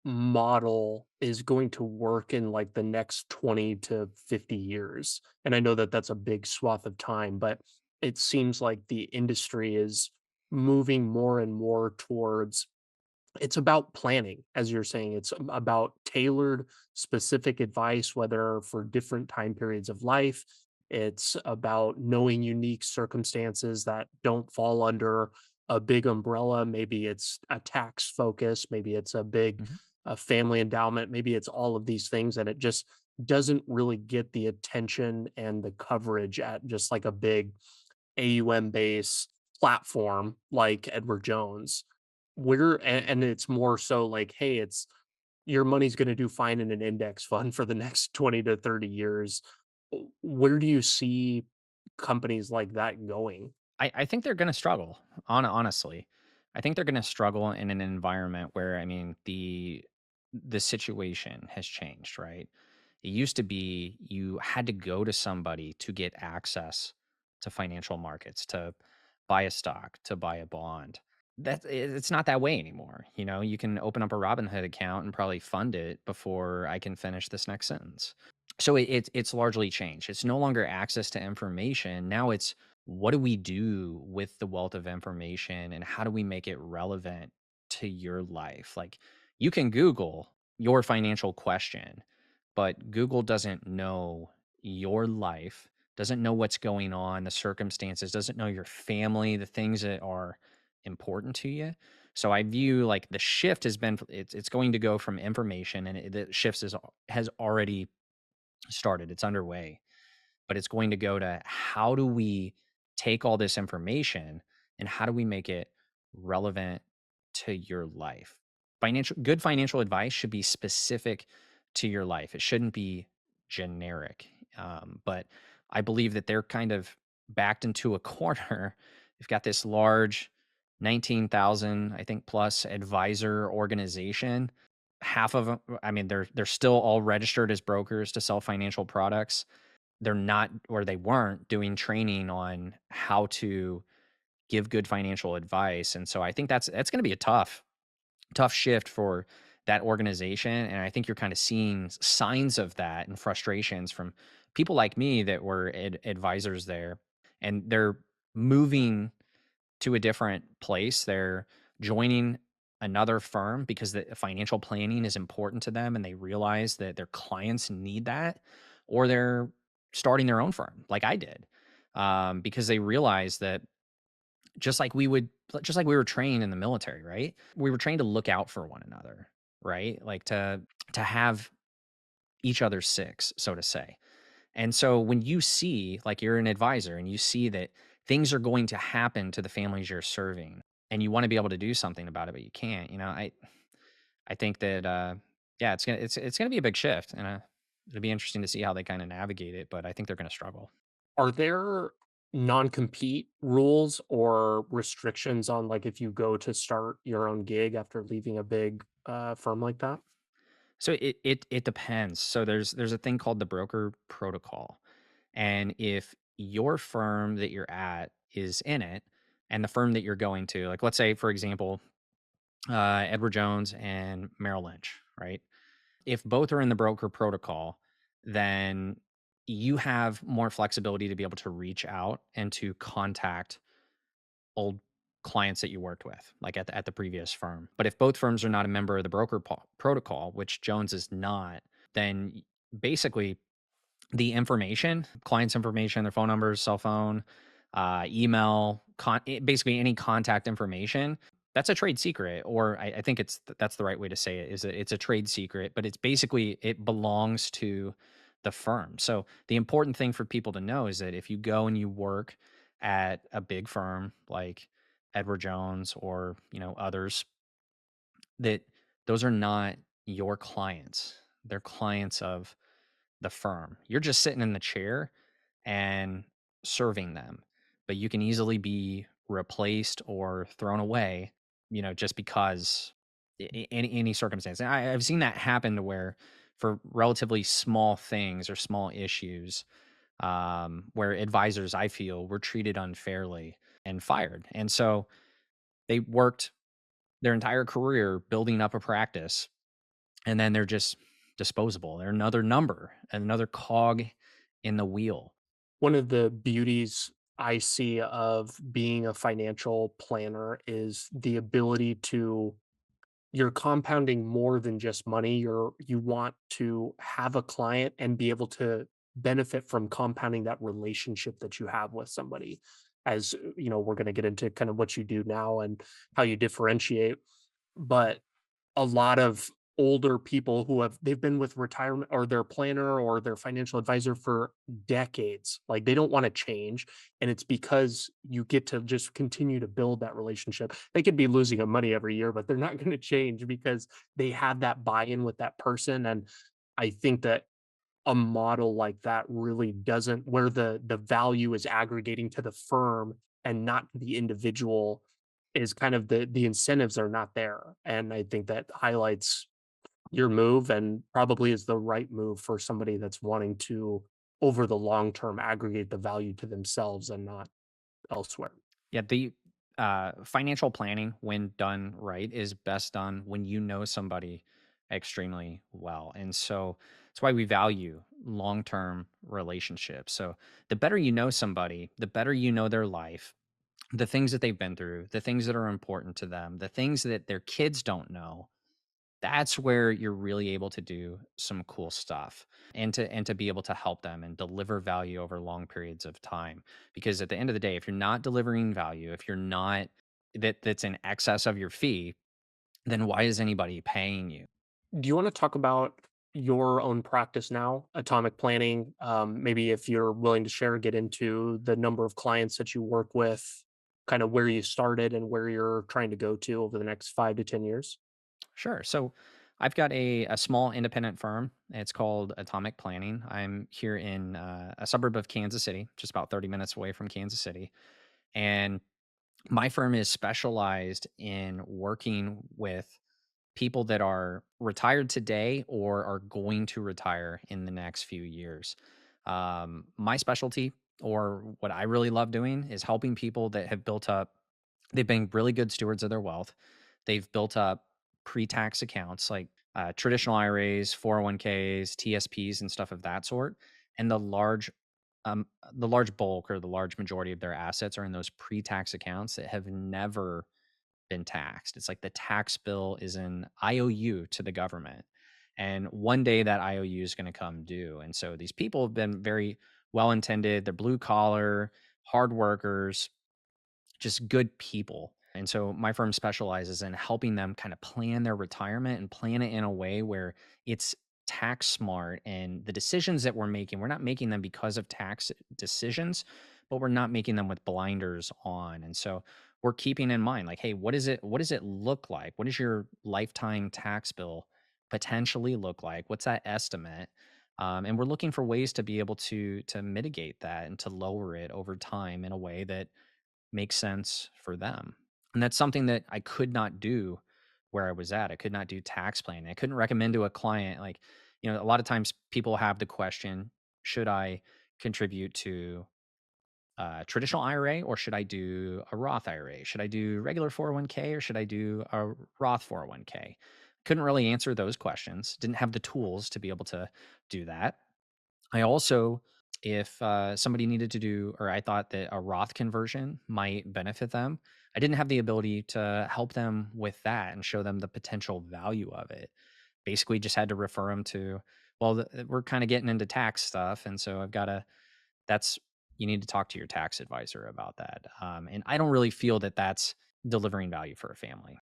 Speaker 1: model is going to work in like the next 20 to 50 years? And I know that that's a big swath of time, but it seems like the industry is moving more and more towards it's about planning, as you're saying. It's about tailored, specific advice, whether for different time periods of life. It's about knowing unique circumstances that don't fall under a big umbrella. Maybe it's a tax focus, maybe it's a big
Speaker 2: Mhm.
Speaker 1: family endowment, maybe it's all of these things, and it just doesn't really get the attention and the coverage at just like a big AUM based platform like Edward Jones. And it's more so like, hey, it's your money's going to do fine in an index fund for the next 20 to 30 years. Where do you see companies like that going?
Speaker 2: I think they're gonna struggle, honestly. I think they're gonna struggle in an environment where, I mean, the situation has changed, right? It used to be you had to go to somebody to get access to financial markets, to buy a stock, to buy a bond. It's not that way anymore. You know, you can open up a Robinhood account and probably fund it before I can finish this next sentence. So it's largely changed. It's no longer access to information. Now it's what do we do with the wealth of information and how do we make it relevant to your life? Like you can Google your financial question, but Google doesn't know your life, doesn't know what's going on, the circumstances, doesn't know your family, the things that are important to you. So I view like the shift has been it's going to go from information and the shifts has already started. It's underway, but it's going to go to how do we take all this information and how do we make it relevant to your life? Good financial advice should be specific to your life. It shouldn't be generic. But I believe that they're kind of backed into a corner. They've got this large 19,000, I think, plus advisor organization. Half of them, I mean, they're still all registered as brokers to sell financial products. They're not, or they weren't doing training on how to give good financial advice. And so I think that's going to be a tough shift for that organization. And I think you're kind of seeing signs of that and frustrations from people like me that were advisors there. And they're moving to a different place. They're joining another firm because the financial planning is important to them and they realize that their clients need that, or they're starting their own firm like I did, because they realize that just like we were trained in the military, right? We were trained to look out for one another, right? Like to have each other's six, so to say. And so when you see, like you're an advisor and you see that things are going to happen to the families you're serving and you want to be able to do something about it, but you can't, I think that yeah, it's gonna be a big shift and it'll be interesting to see how they kind of navigate it, but I think they're gonna struggle.
Speaker 1: Are there non-compete rules or restrictions on, like, if you go to start your own gig after leaving a big, firm like that?
Speaker 2: So it depends. So there's a thing called the broker protocol. And if your firm that you're at is in it and the firm that you're going to, like let's say for example, Edward Jones and Merrill Lynch, right? If both are in the broker protocol, then you have more flexibility to be able to reach out and to contact old clients that you worked with, like at the previous firm. But if both firms are not a member of the protocol, which Jones is not, then basically the information, client's information, their phone numbers, cell phone, email, basically any contact information. That's a trade secret, or I think that's the right way to say it. Is that it's a trade secret, but it's basically it belongs to the firm. So the important thing for people to know is that if you go and you work at a big firm like Edward Jones or others, that those are not your clients. They're clients of the firm. You're just sitting in the chair and serving them, but you can easily be replaced or thrown away, just because any circumstance. And I've seen that happen to where for relatively small things or small issues, where advisors I feel were treated unfairly and fired. And so they worked their entire career building up a practice and then they're just disposable. They're another number, another cog in the wheel.
Speaker 1: One of the beauties I see of being a financial planner is the ability to you're compounding more than just money. You want to have a client and be able to benefit from compounding that relationship that you have with somebody. As you know, we're going to get into kind of what you do now and how you differentiate. But a lot of older people who they've been with retirement or their planner or their financial advisor for decades. Like they don't want to change. And it's because you get to just continue to build that relationship. They could be losing money every year, but they're not going to change because they have that buy-in with that person. And I think that a model like that really doesn't where the value is aggregating to the firm and not to the individual is kind of the incentives are not there. And I think that highlights your move and probably is the right move for somebody that's wanting to over the long term aggregate the value to themselves and not elsewhere.
Speaker 2: Yeah, the financial planning, when done right, is best done when you know somebody extremely well. And so that's why we value long term relationships. So the better you know somebody, the better you know their life, the things that they've been through, the things that are important to them, the things that their kids don't know. That's where you're really able to do some cool stuff and to be able to help them and deliver value over long periods of time. Because at the end of the day, if you're not delivering value, if you're not that's in excess of your fee, then why is anybody paying you?
Speaker 1: Do you want to talk about your own practice now, atomic planning? Maybe if you're willing to share, get into the number of clients that you work with, kind of where you started and where you're trying to go to over the next 5 to 10 years.
Speaker 2: Sure. So I've got a small independent firm. It's called Atomic Planning. I'm here in a suburb of Kansas City, just about 30 minutes away from Kansas City. And my firm is specialized in working with people that are retired today or are going to retire in the next few years. My specialty, or what I really love doing, is helping people that have built up, they've been really good stewards of their wealth. They've built up pre tax accounts like traditional IRAs, 401ks, TSPs, and stuff of that sort. And the large bulk or the large majority of their assets are in those pre tax accounts that have never been taxed. It's like the tax bill is an IOU to the government. And one day that IOU is going to come due. And so these people have been very well intended. They're blue collar, hard workers, just good people. And so my firm specializes in helping them kind of plan their retirement and plan it in a way where it's tax smart, and the decisions that we're not making them because of tax decisions, but we're not making them with blinders on. And so we're keeping in mind like, hey, what does it look like? What does your lifetime tax bill potentially look like? What's that estimate? And we're looking for ways to be able to mitigate that and to lower it over time in a way that make sense for them. And that's something that I could not do where I was at. I could not do tax planning. I couldn't recommend to a client, like, a lot of times people have the question, should I contribute to a traditional IRA or should I do a Roth IRA? Should I do regular 401k or should I do a Roth 401k? Couldn't really answer those questions. Didn't have the tools to be able to do that. I also, if somebody needed to do, or I thought that a Roth conversion might benefit them, I didn't have the ability to help them with that and show them the potential value of it. Basically, just had to refer them to, well, we're kind of getting into tax stuff. And so I've got to, that's, you need to talk to your tax advisor about that. And I don't really feel that that's delivering value for a family.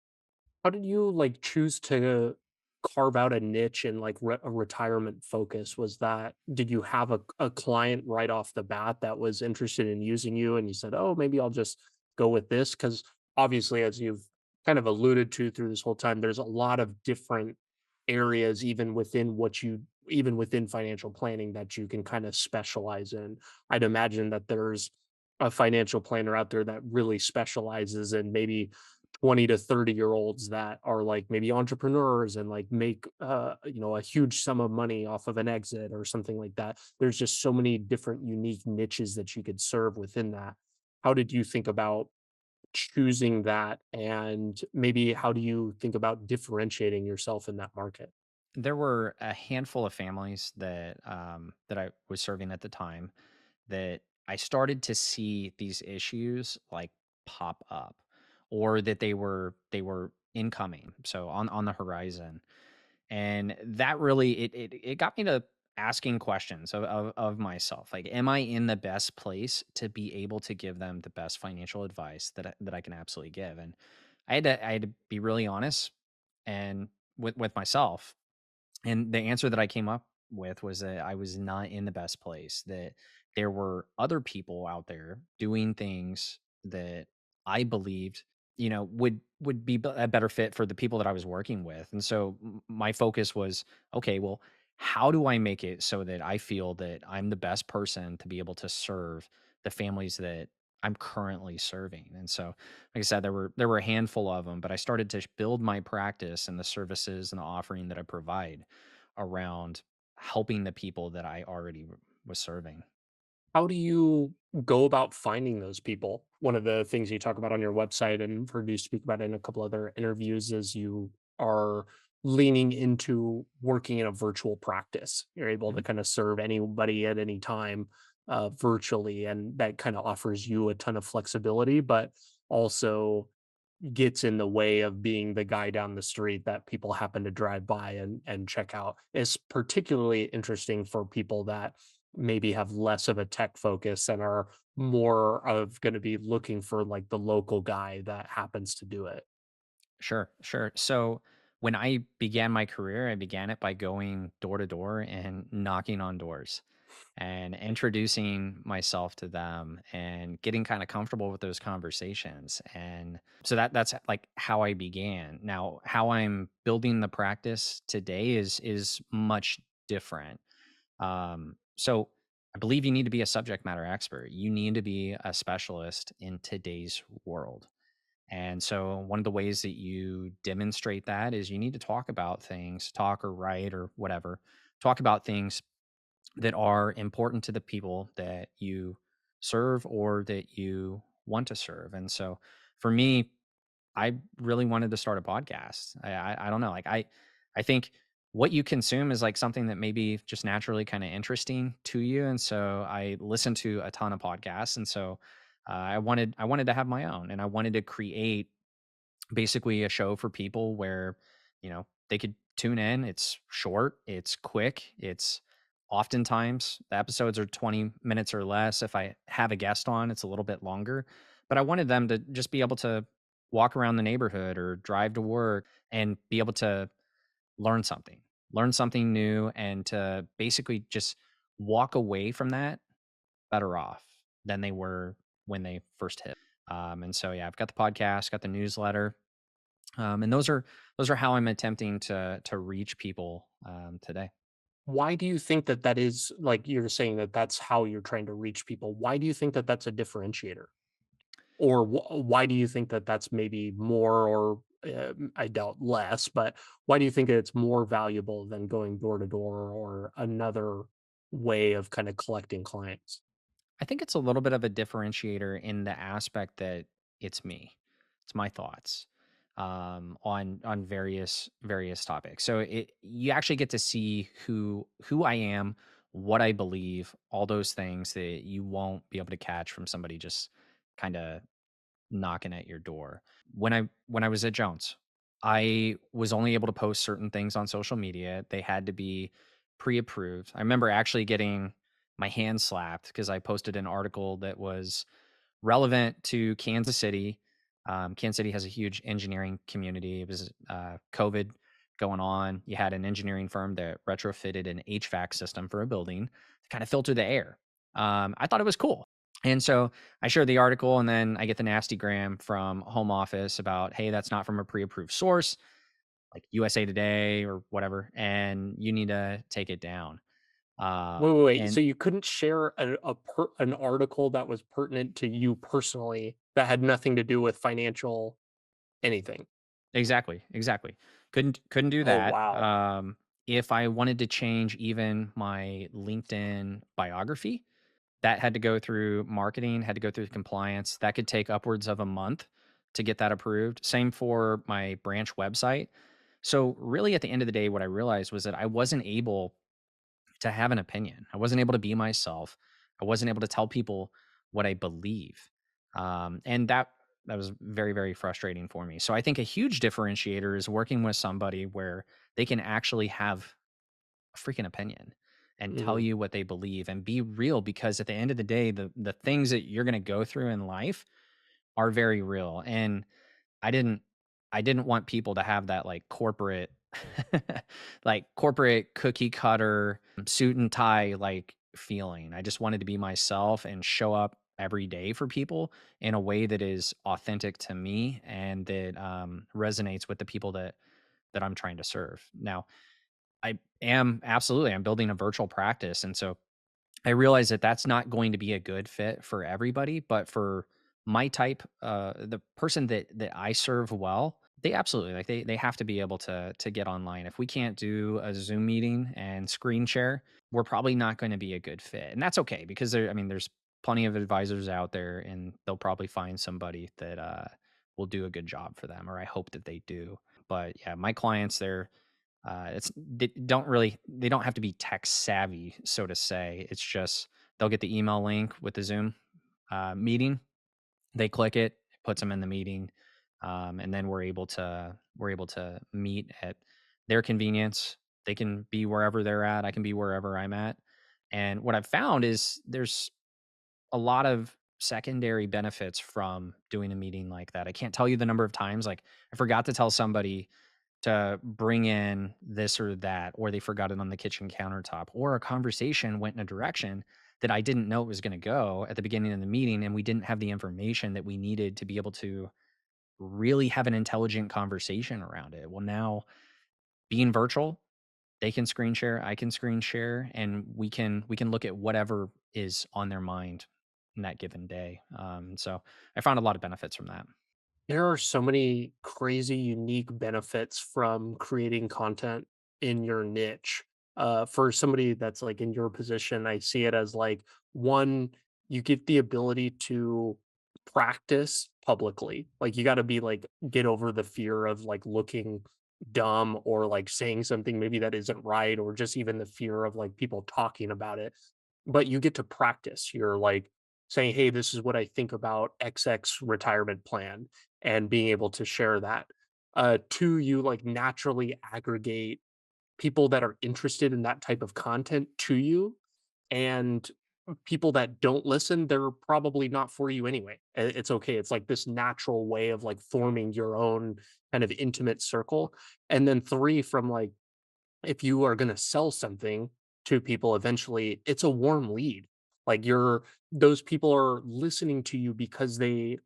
Speaker 1: How did you, like, choose to carve out a niche and, like, a retirement focus? Was that, did you have a client right off the bat that was interested in using you and you said, "Oh, maybe I'll just go with this"? Because obviously, as you've kind of alluded to through this whole time, there's a lot of different areas even within financial planning that you can kinda specialize in. I'd imagine that there's a financial planner out there that really specializes in maybe 20 to 30-year-olds that are, like, maybe entrepreneurs and, like, make, a huge sum of money off of an exit or something like that. There's just so many different unique niches that you could serve within that. How did you think about choosing that, and maybe how do you think about differentiating yourself in that market?
Speaker 2: There were a handful of families that I was serving at the time that I started to see these issues like pop up, or that they were incoming, so on the horizon. And that really it got me to asking questions of myself. Like, am I in the best place to be able to give them the best financial advice that I can absolutely give? And I had to be really honest and with myself, and the answer that I came up with was that I was not in the best place, that there were other people out there doing things that I believed, would be a better fit for the people that I was working with. And so my focus was, okay, well, how do I make it so that I feel that I'm the best person to be able to serve the families that I'm currently serving? And so, like I said, there were a handful of them, but I started to build my practice and the services and the offering that I provide around helping the people that I already was serving.
Speaker 1: How do you go about finding those people? One of the things you talk about on your website and heard you speak about in a couple other interviews is you are leaning into working in a virtual practice. You're able to
Speaker 2: Mhm.
Speaker 1: kind of serve anybody at any time virtually, and that kind of offers you a ton of flexibility, but also gets in the way of being the guy down the street that people happen to drive by and check out. It's particularly interesting for people that maybe have less of a tech focus and are more of going to be looking for, like, the local guy that happens to do it.
Speaker 2: Sure, sure. So When I began my career, I began it by going door to door and knocking on doors and introducing myself to them and getting kind of comfortable with those conversations. And so that's like how I began. Now, how I'm building the practice today is much different. So I believe you need to be a subject matter expert. You need to be a specialist in today's world. And so one of the ways that you demonstrate that is you need to talk about things, talk or write or whatever, talk about things that are important to the people that you serve or that you want to serve. And so for me, I really wanted to start a podcast. I don't know. Like I think what you consume is like something that maybe just naturally kind of interesting to you. And so I listened to a ton of podcasts. And so I wanted to have my own, and I wanted to create basically a show for people where, they could tune in. It's short, it's quick, it's oftentimes the episodes are 20 minutes or less. If I have a guest on, it's a little bit longer. But I wanted them to just be able to walk around the neighborhood or drive to work and be able to learn something, learn something new, and to basically just walk away from that better off than they were when they first hit. And so, yeah, I've got the podcast, got the newsletter, and those are how I'm attempting to reach people today.
Speaker 1: Why do you think that that is like you're saying that that's how you're trying to reach people? Why do you think that that's a differentiator? Or why do you think that that's maybe more or I doubt less, but why do you think it's more valuable than going door to door or another way of kind of collecting clients?
Speaker 2: I think it's a little bit of a differentiator in the aspect that it's me, it's my thoughts on various topics. So it you actually get to see who I am, what I believe, all those things that you won't be able to catch from somebody just kind of knocking at your door. When I was at Jones, I was only able to post certain things on social media. They had to be pre-approved. I remember actually getting my hand slapped because I posted an article that was relevant to Kansas City. Kansas City has a huge engineering community. It was COVID going on. You had an engineering firm that retrofitted an HVAC system for a building to kind of filter the air. I thought it was cool. And so I shared the article, and then I get the nasty gram from home office about, hey, that's not from a pre-approved source, like USA Today or whatever, and you need to take it down.
Speaker 1: Wait.
Speaker 2: And
Speaker 1: So you couldn't share an article that was pertinent to you personally that had nothing to do with financial anything?
Speaker 2: exactly, exactly. Couldn't do
Speaker 1: Oh,
Speaker 2: that.
Speaker 1: wow.
Speaker 2: If I wanted to change even my LinkedIn biography, that had to go through marketing, had to go through compliance. That could take upwards of a month to get that approved. Same for my branch website. So really at the end of the day, what I realized was that I wasn't able to have an opinion. I wasn't able to be myself. I wasn't able to tell people what I believe. And that was very, very frustrating for me. So I think a huge differentiator is working with somebody where they can actually have a freaking opinion and tell
Speaker 1: Mhm.
Speaker 2: you what they believe and be real, because at the end of the day, the things that you're going to go through in life are very real. And I didn't I didn't want people to have that like corporate like corporate cookie cutter suit and tie like feeling. I just wanted to be myself and show up every day for people in a way that is authentic to me and that resonates with the people that I'm trying to serve. Now, I'm building a virtual practice, and so I realize that that's not going to be a good fit for everybody, but for my type, the person that I serve well, they absolutely like they have to be able to get online. If we can't do a Zoom meeting and screen share, we're probably not going to be a good fit, and that's okay because there's plenty of advisors out there, and they'll probably find somebody that will do a good job for them, or I hope that they do. But yeah, my clients, they don't have to be tech savvy, so to say. It's just they'll get the email link with the Zoom meeting. They click it, it puts them in the meeting, and then we're able to meet at their convenience. They can be wherever they're at. I can be wherever I'm at. And what I've found is there's a lot of secondary benefits from doing a meeting like that. I can't tell you the number of times like I forgot to tell somebody to bring in this or that, or they forgot it on the kitchen countertop, or a conversation went in a direction that I didn't know it was going to go at the beginning of the meeting, and we didn't have the information that we needed to be able to really have an intelligent conversation around it. Well, now being virtual, they can screen share, I can screen share, and we can look at whatever is on their mind in that given day. So I found a lot of benefits from that.
Speaker 1: There are so many crazy unique benefits from creating content in your niche. For somebody that's like in your position, I see it as like one, you get the ability to practice publicly. Like you got to be like, get over the fear of like looking dumb or like saying something maybe that isn't right, or just even the fear of like people talking about it. But you get to practice. You're like saying, hey, this is what I think about XX retirement plan, and being able to share that. Two, you like naturally aggregate people that are interested in that type of content to you, and people that don't listen, they're probably not for you anyway. It's okay. It's like this natural way of like forming your own kind of intimate circle. And then three, from like, if you are gonna sell something to people eventually, it's a warm lead. Like you're those people are listening to you because they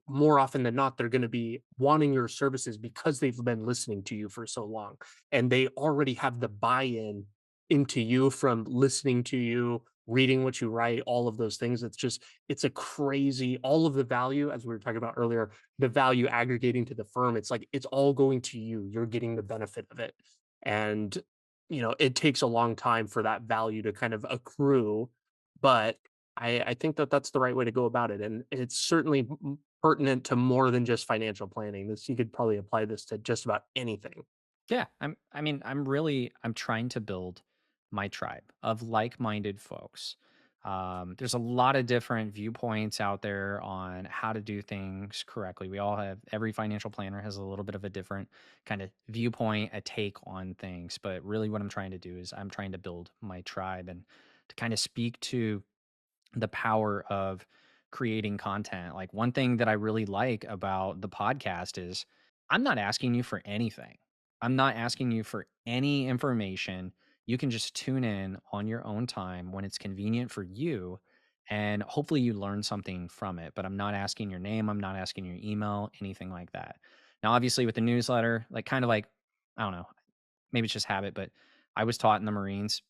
Speaker 1: more often than not, they're gonna be wanting your services because they've been listening to you for so long. And they already have the buy-in into you from listening to you, reading what you write, all of those things. It's a crazy all of the value, as we were talking about earlier, the value aggregating to the firm. It's like it's all going to you. You're getting the benefit of it. And, it takes a long time for that value to kind of accrue, but I think that that's the right way to go about it, and it's certainly pertinent to more than just financial planning. This, you could probably apply this to just about anything.
Speaker 2: Yeah, I'm trying to build my tribe of like-minded folks. There's a lot of different viewpoints out there on how to do things correctly. Every financial planner has a little bit of a different kind of viewpoint, a take on things. But really, what I'm trying to do is I'm trying to build my tribe and to kind of speak to the power of creating content. Like one thing that I really like about the podcast is I'm not asking you for anything. I'm not asking you for any information. You can just tune in on your own time when it's convenient for you. And hopefully you learn something from it. But I'm not asking your name. I'm not asking your email, anything like that. Now, obviously, with the newsletter, like kind of like, I don't know, maybe it's just habit, but I was taught in the Marines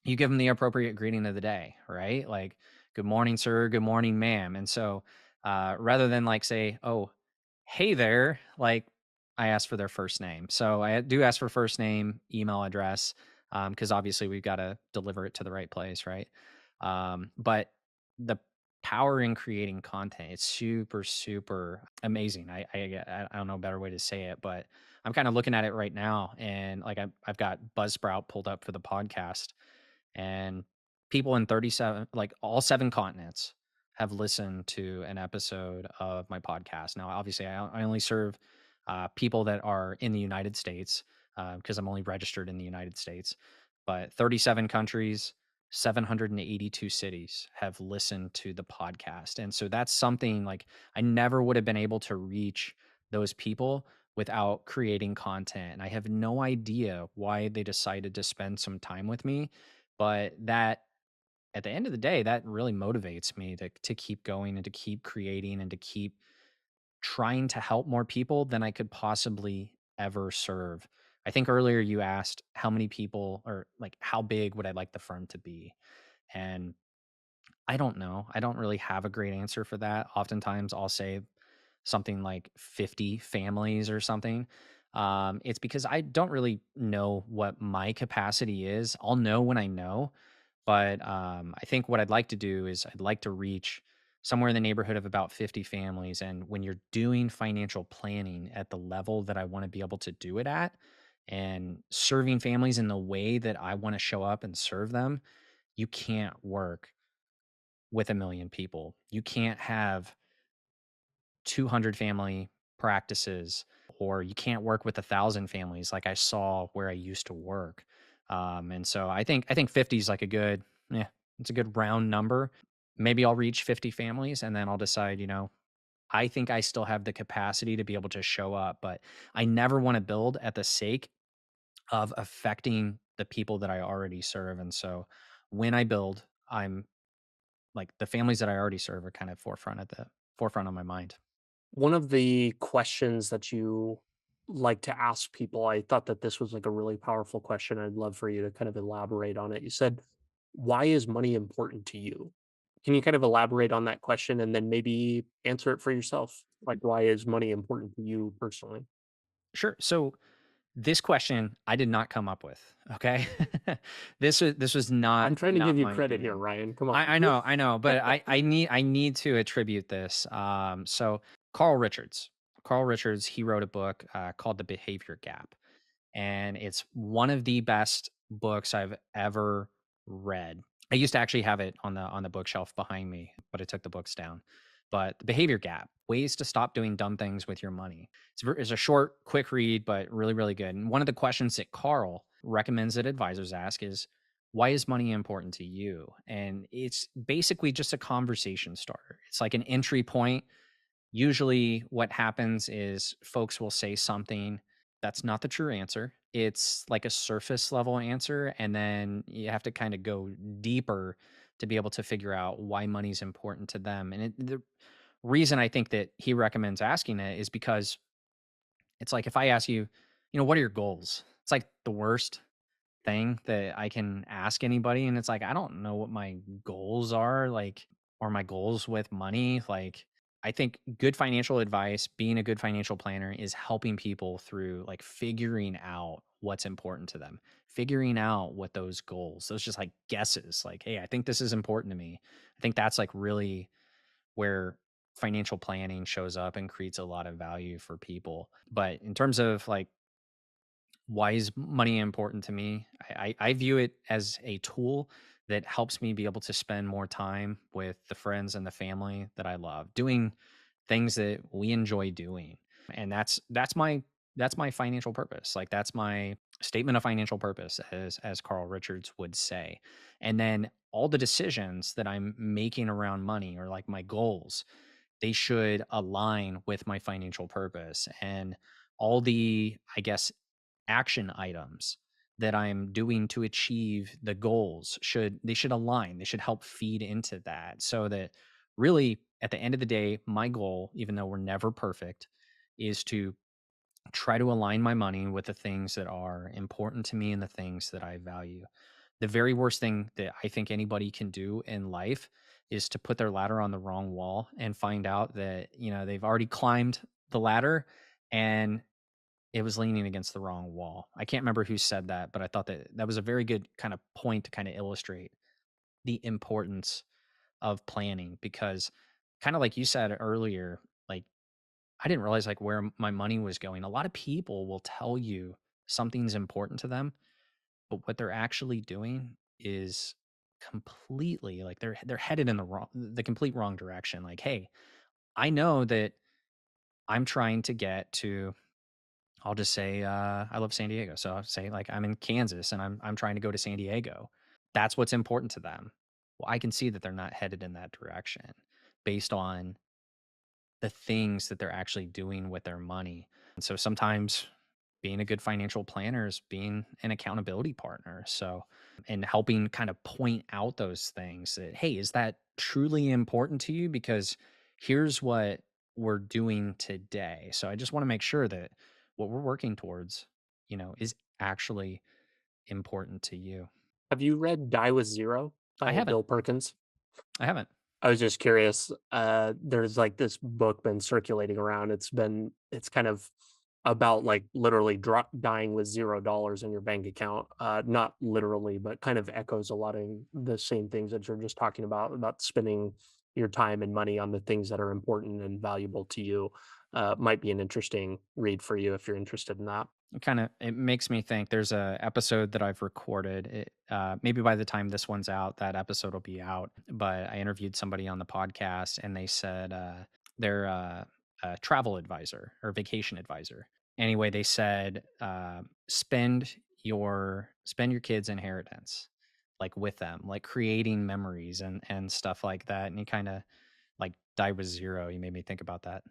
Speaker 2: you give them the appropriate greeting of the day, right? Like, good morning, sir. Good morning, ma'am. And so, rather than like say, oh, hey there, like I ask for their first name. So I do ask for first name, email address, because obviously we've got to deliver it to the right place, right? But the power in creating content, it's super, super amazing. I don't know a better way to say it, but I'm kind of looking at it right now, and like I've got Buzzsprout pulled up for the podcast and people in 37 like all 7 continents have listened to an episode of my podcast. Now, obviously, I only serve, people that are in the United States, because I'm only registered in the United States, but 37 countries, 782 cities have listened to the podcast, and so that's something, like, I never would have been able to reach those people without creating content, and I have no idea why they decided to spend some time with me, but that at the end of the day, that really motivates me to keep going and to keep creating and to keep trying to help more people than I could possibly ever serve. I think earlier you asked how many people or like how big would I like the firm to be? And I don't know. I don't really have a great answer for that. Oftentimes I'll say something like 50 families or something. It's because I don't really know what my capacity is. I'll know when I know, but I think what I'd like to do is I'd like to reach somewhere in the neighborhood of about 50 families. And when you're doing financial planning at the level that I want to be able to do it at, and serving families in the way that I want to show up and serve them, you can't work with a million people. You can't have 200 family practices, or you can't work with 1,000 families like I saw where I used to work. And so I think 50 is like a good, yeah, it's a good round number. Maybe I'll reach 50 families and then I'll decide, I think I still have the capacity to be able to show up, but I never want to build at the sake of affecting the people that I already serve. And so when I build, I'm like the families that I already serve are kind of forefront of my mind.
Speaker 1: One of the questions that you like to ask people, I thought that this was like a really powerful question. I'd love for you to kind of elaborate on it. You said, "Why is money important to you?" Can you kind of elaborate on that question and then maybe answer it for yourself? Like, why is money important to you personally?
Speaker 2: Sure. So this question I did not come up with. Okay. This was
Speaker 1: I'm
Speaker 2: not
Speaker 1: trying to give
Speaker 2: not
Speaker 1: you
Speaker 2: my
Speaker 1: credit here,
Speaker 2: doing.
Speaker 1: Ryan. Come on.
Speaker 2: I know, but I need to attribute this. So Carl Richards, Carl Richards, he wrote a book called The Behavior Gap, and it's one of the best books I've ever read. I used to actually have it on the bookshelf behind me, but I took the books down. But The Behavior Gap: Ways to Stop Doing Dumb Things with Your Money. It's a short, quick read, but really, really good. And one of the questions that Carl recommends that advisors ask is, why is money important to you? And it's basically just a conversation starter. It's like an entry point. Usually, what happens is folks will say something that's not the true answer. It's like a surface level answer. And then you have to kind of go deeper to be able to figure out why money's important to them. And the reason I think that he recommends asking it is because it's like if I ask you, what are your goals? It's like the worst thing that I can ask anybody, and it's like, I don't know what my goals are, like, or my goals with money. Like, I think good financial advice, being a good financial planner is helping people through like figuring out what's important to them, figuring out what those goals, those just like guesses, like, hey, I think this is important to me. I think that's like really where financial planning shows up and creates a lot of value for people. But in terms of like why is money important to me? I view it as a tool that helps me be able to spend more time with the friends and the family that I love, doing things that we enjoy doing. And that's my financial purpose. Like that's my statement of financial purpose, as Carl Richards would say. And then all the decisions that I'm making around money, or like my goals, they should align with my financial purpose. And all the, I guess, action items that I'm doing to achieve the goals should align. They should help feed into that, so that really at the end of the day, my goal, even though we're never perfect, is to try to align my money with the things that are important to me and the things that I value. The very worst thing that I think anybody can do in life is to put their ladder on the wrong wall and find out that, they've already climbed the ladder and it was leaning against the wrong wall. I can't remember who said that, but I thought that that was a very good kind of point to kind of illustrate the importance of planning, because kind of like you said earlier, like I didn't realize like where my money was going. A lot of people will tell you something's important to them, but what they're actually doing is completely like they're headed in the complete wrong direction. Like, hey, I know that I'm trying to get to, I'll just say, I love San Diego. So I'll say like I'm in Kansas and I'm trying to go to San Diego. That's what's important to them. Well, I can see that they're not headed in that direction based on the things that they're actually doing with their money. And so sometimes being a good financial planner is being an accountability partner. So, and helping kind of point out those things that, hey, is that truly important to you? Because here's what we're doing today. So I just want to make sure that what we're working towards, is actually important to you.
Speaker 1: Have you read Die with Zero
Speaker 2: I
Speaker 1: by
Speaker 2: haven't.
Speaker 1: Bill Perkins?
Speaker 2: I haven't.
Speaker 1: I was just curious. There's like this book been circulating around. It's kind of about like literally dying with $0 in your bank account. Not literally, but kind of echoes a lot of the same things that you're just talking about spending your time and money on the things that are important and valuable to you. Might be an interesting read for you if you're interested in that.
Speaker 2: It makes me think there's a episode that I've recorded. Maybe by the time this one's out, that episode will be out. But I interviewed somebody on the podcast, and they said they're a travel advisor or vacation advisor. Anyway, they said spend your kids' inheritance like with them, like creating memories and stuff like that. And you kind of like Die with zero. You made me think about that.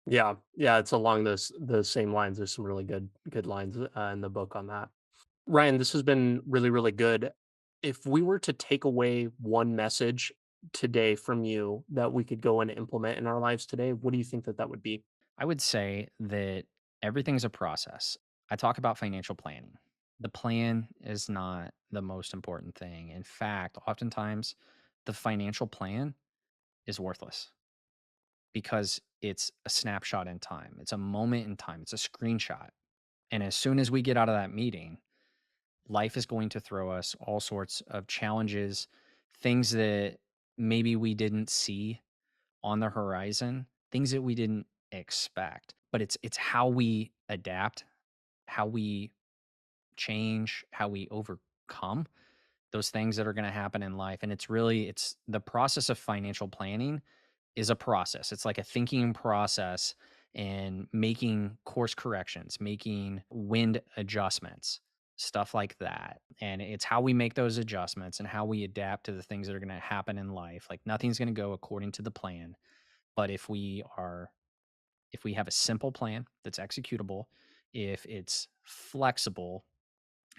Speaker 1: Yeah, yeah, it's along those same lines. There's some really good lines in the book on that. Ryan, this has been really, really good. If we were to take away one message today from you that we could go and implement in our lives today, what do you think that that would be?
Speaker 2: I would say that everything's a process. I talk about financial planning. The plan is not the most important thing. In fact, oftentimes the financial plan is worthless because it's a snapshot in time. It's a moment in time. It's a screenshot. And as soon as we get out of that meeting, life is going to throw us all sorts of challenges, things that maybe we didn't see on the horizon, things that we didn't expect. But it's how we adapt, how we change, how we overcome those things that are going to happen in life. And it's the process of financial planning is a process. It's like a thinking process and making course corrections, making wind adjustments, stuff like that. And it's how we make those adjustments and how we adapt to the things that are going to happen in life. Like nothing's going to go according to the plan, but if we have a simple plan that's executable, if it's flexible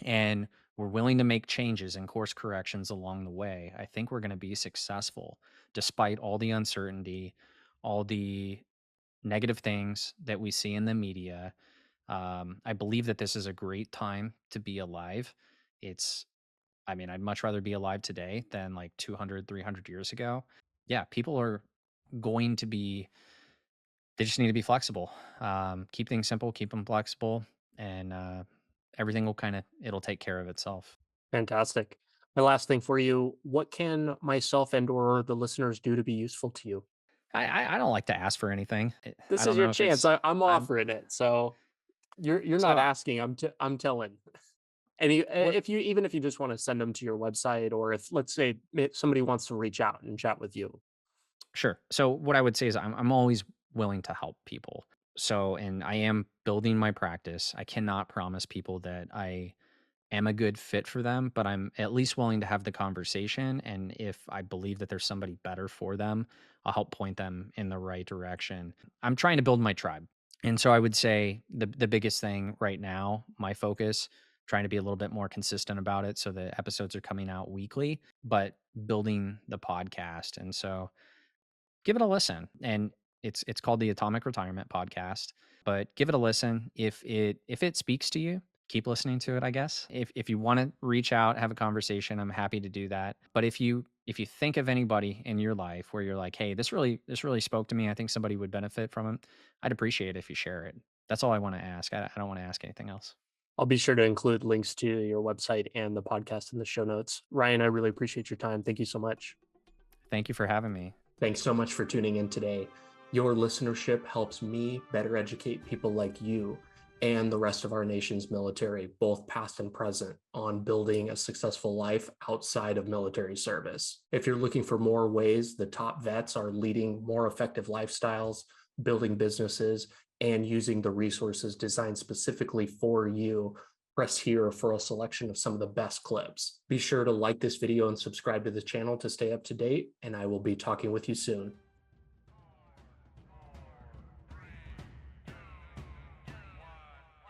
Speaker 2: and we're willing to make changes and course corrections along the way, I think we're going to be successful despite all the uncertainty, all the negative things that we see in the media. I believe that this is a great time to be alive. It's, I mean, I'd much rather be alive today than like 200, 300 years ago. Yeah, people are going to be, they just need to be flexible. Keep things simple, keep them flexible, and everything will kind of, it'll take care of itself.
Speaker 1: Fantastic. My last thing for you, what can myself and or the listeners do to be useful to you?
Speaker 2: I don't like to ask for anything. I
Speaker 1: This is
Speaker 2: don't
Speaker 1: your
Speaker 2: know if
Speaker 1: chance.
Speaker 2: it's
Speaker 1: I'm
Speaker 2: I'm
Speaker 1: offering it. So you're not
Speaker 2: so
Speaker 1: asking. I'm telling. And
Speaker 2: what
Speaker 1: if you even if you just want to send them to your website, or if let's say somebody wants to reach out and chat with you.
Speaker 2: sure. So what I would say is I'm always willing to help people. So and I am building my practice. I cannot promise people that I am a good fit for them, but I'm at least willing to have the conversation. And if I believe that there's somebody better for them, I'll help point them in the right direction. I'm trying to build my tribe. And so I would say the biggest thing right now, my focus, trying to be a little bit more consistent about it so the episodes are coming out weekly, but building the podcast. And so give it a listen. And it's called the Atomic Retirement Podcast, but give it a listen. If it speaks to you, keep listening to it, I guess. If you want to reach out, have a conversation, I'm happy to do that. But if you think of anybody in your life where you're like, hey, this really spoke to me, I think somebody would benefit from it, I'd appreciate it if you share it. That's all I want to ask. I don't want to ask anything else.
Speaker 1: I'll be sure to include links to your website and the podcast in the show notes. Ryan, I really appreciate your time. Thank you so much.
Speaker 2: Thank you for having me.
Speaker 1: Thanks so much for tuning in today. Your listenership helps me better educate people like you and the rest of our nation's military, both past and present, on building a successful life outside of military service. If you're looking for more ways the top vets are leading more effective lifestyles, building businesses, and using the resources designed specifically for you, press here for a selection of some of the best clips. Be sure to like this video and subscribe to the channel to stay up to date, and I will be talking with you soon.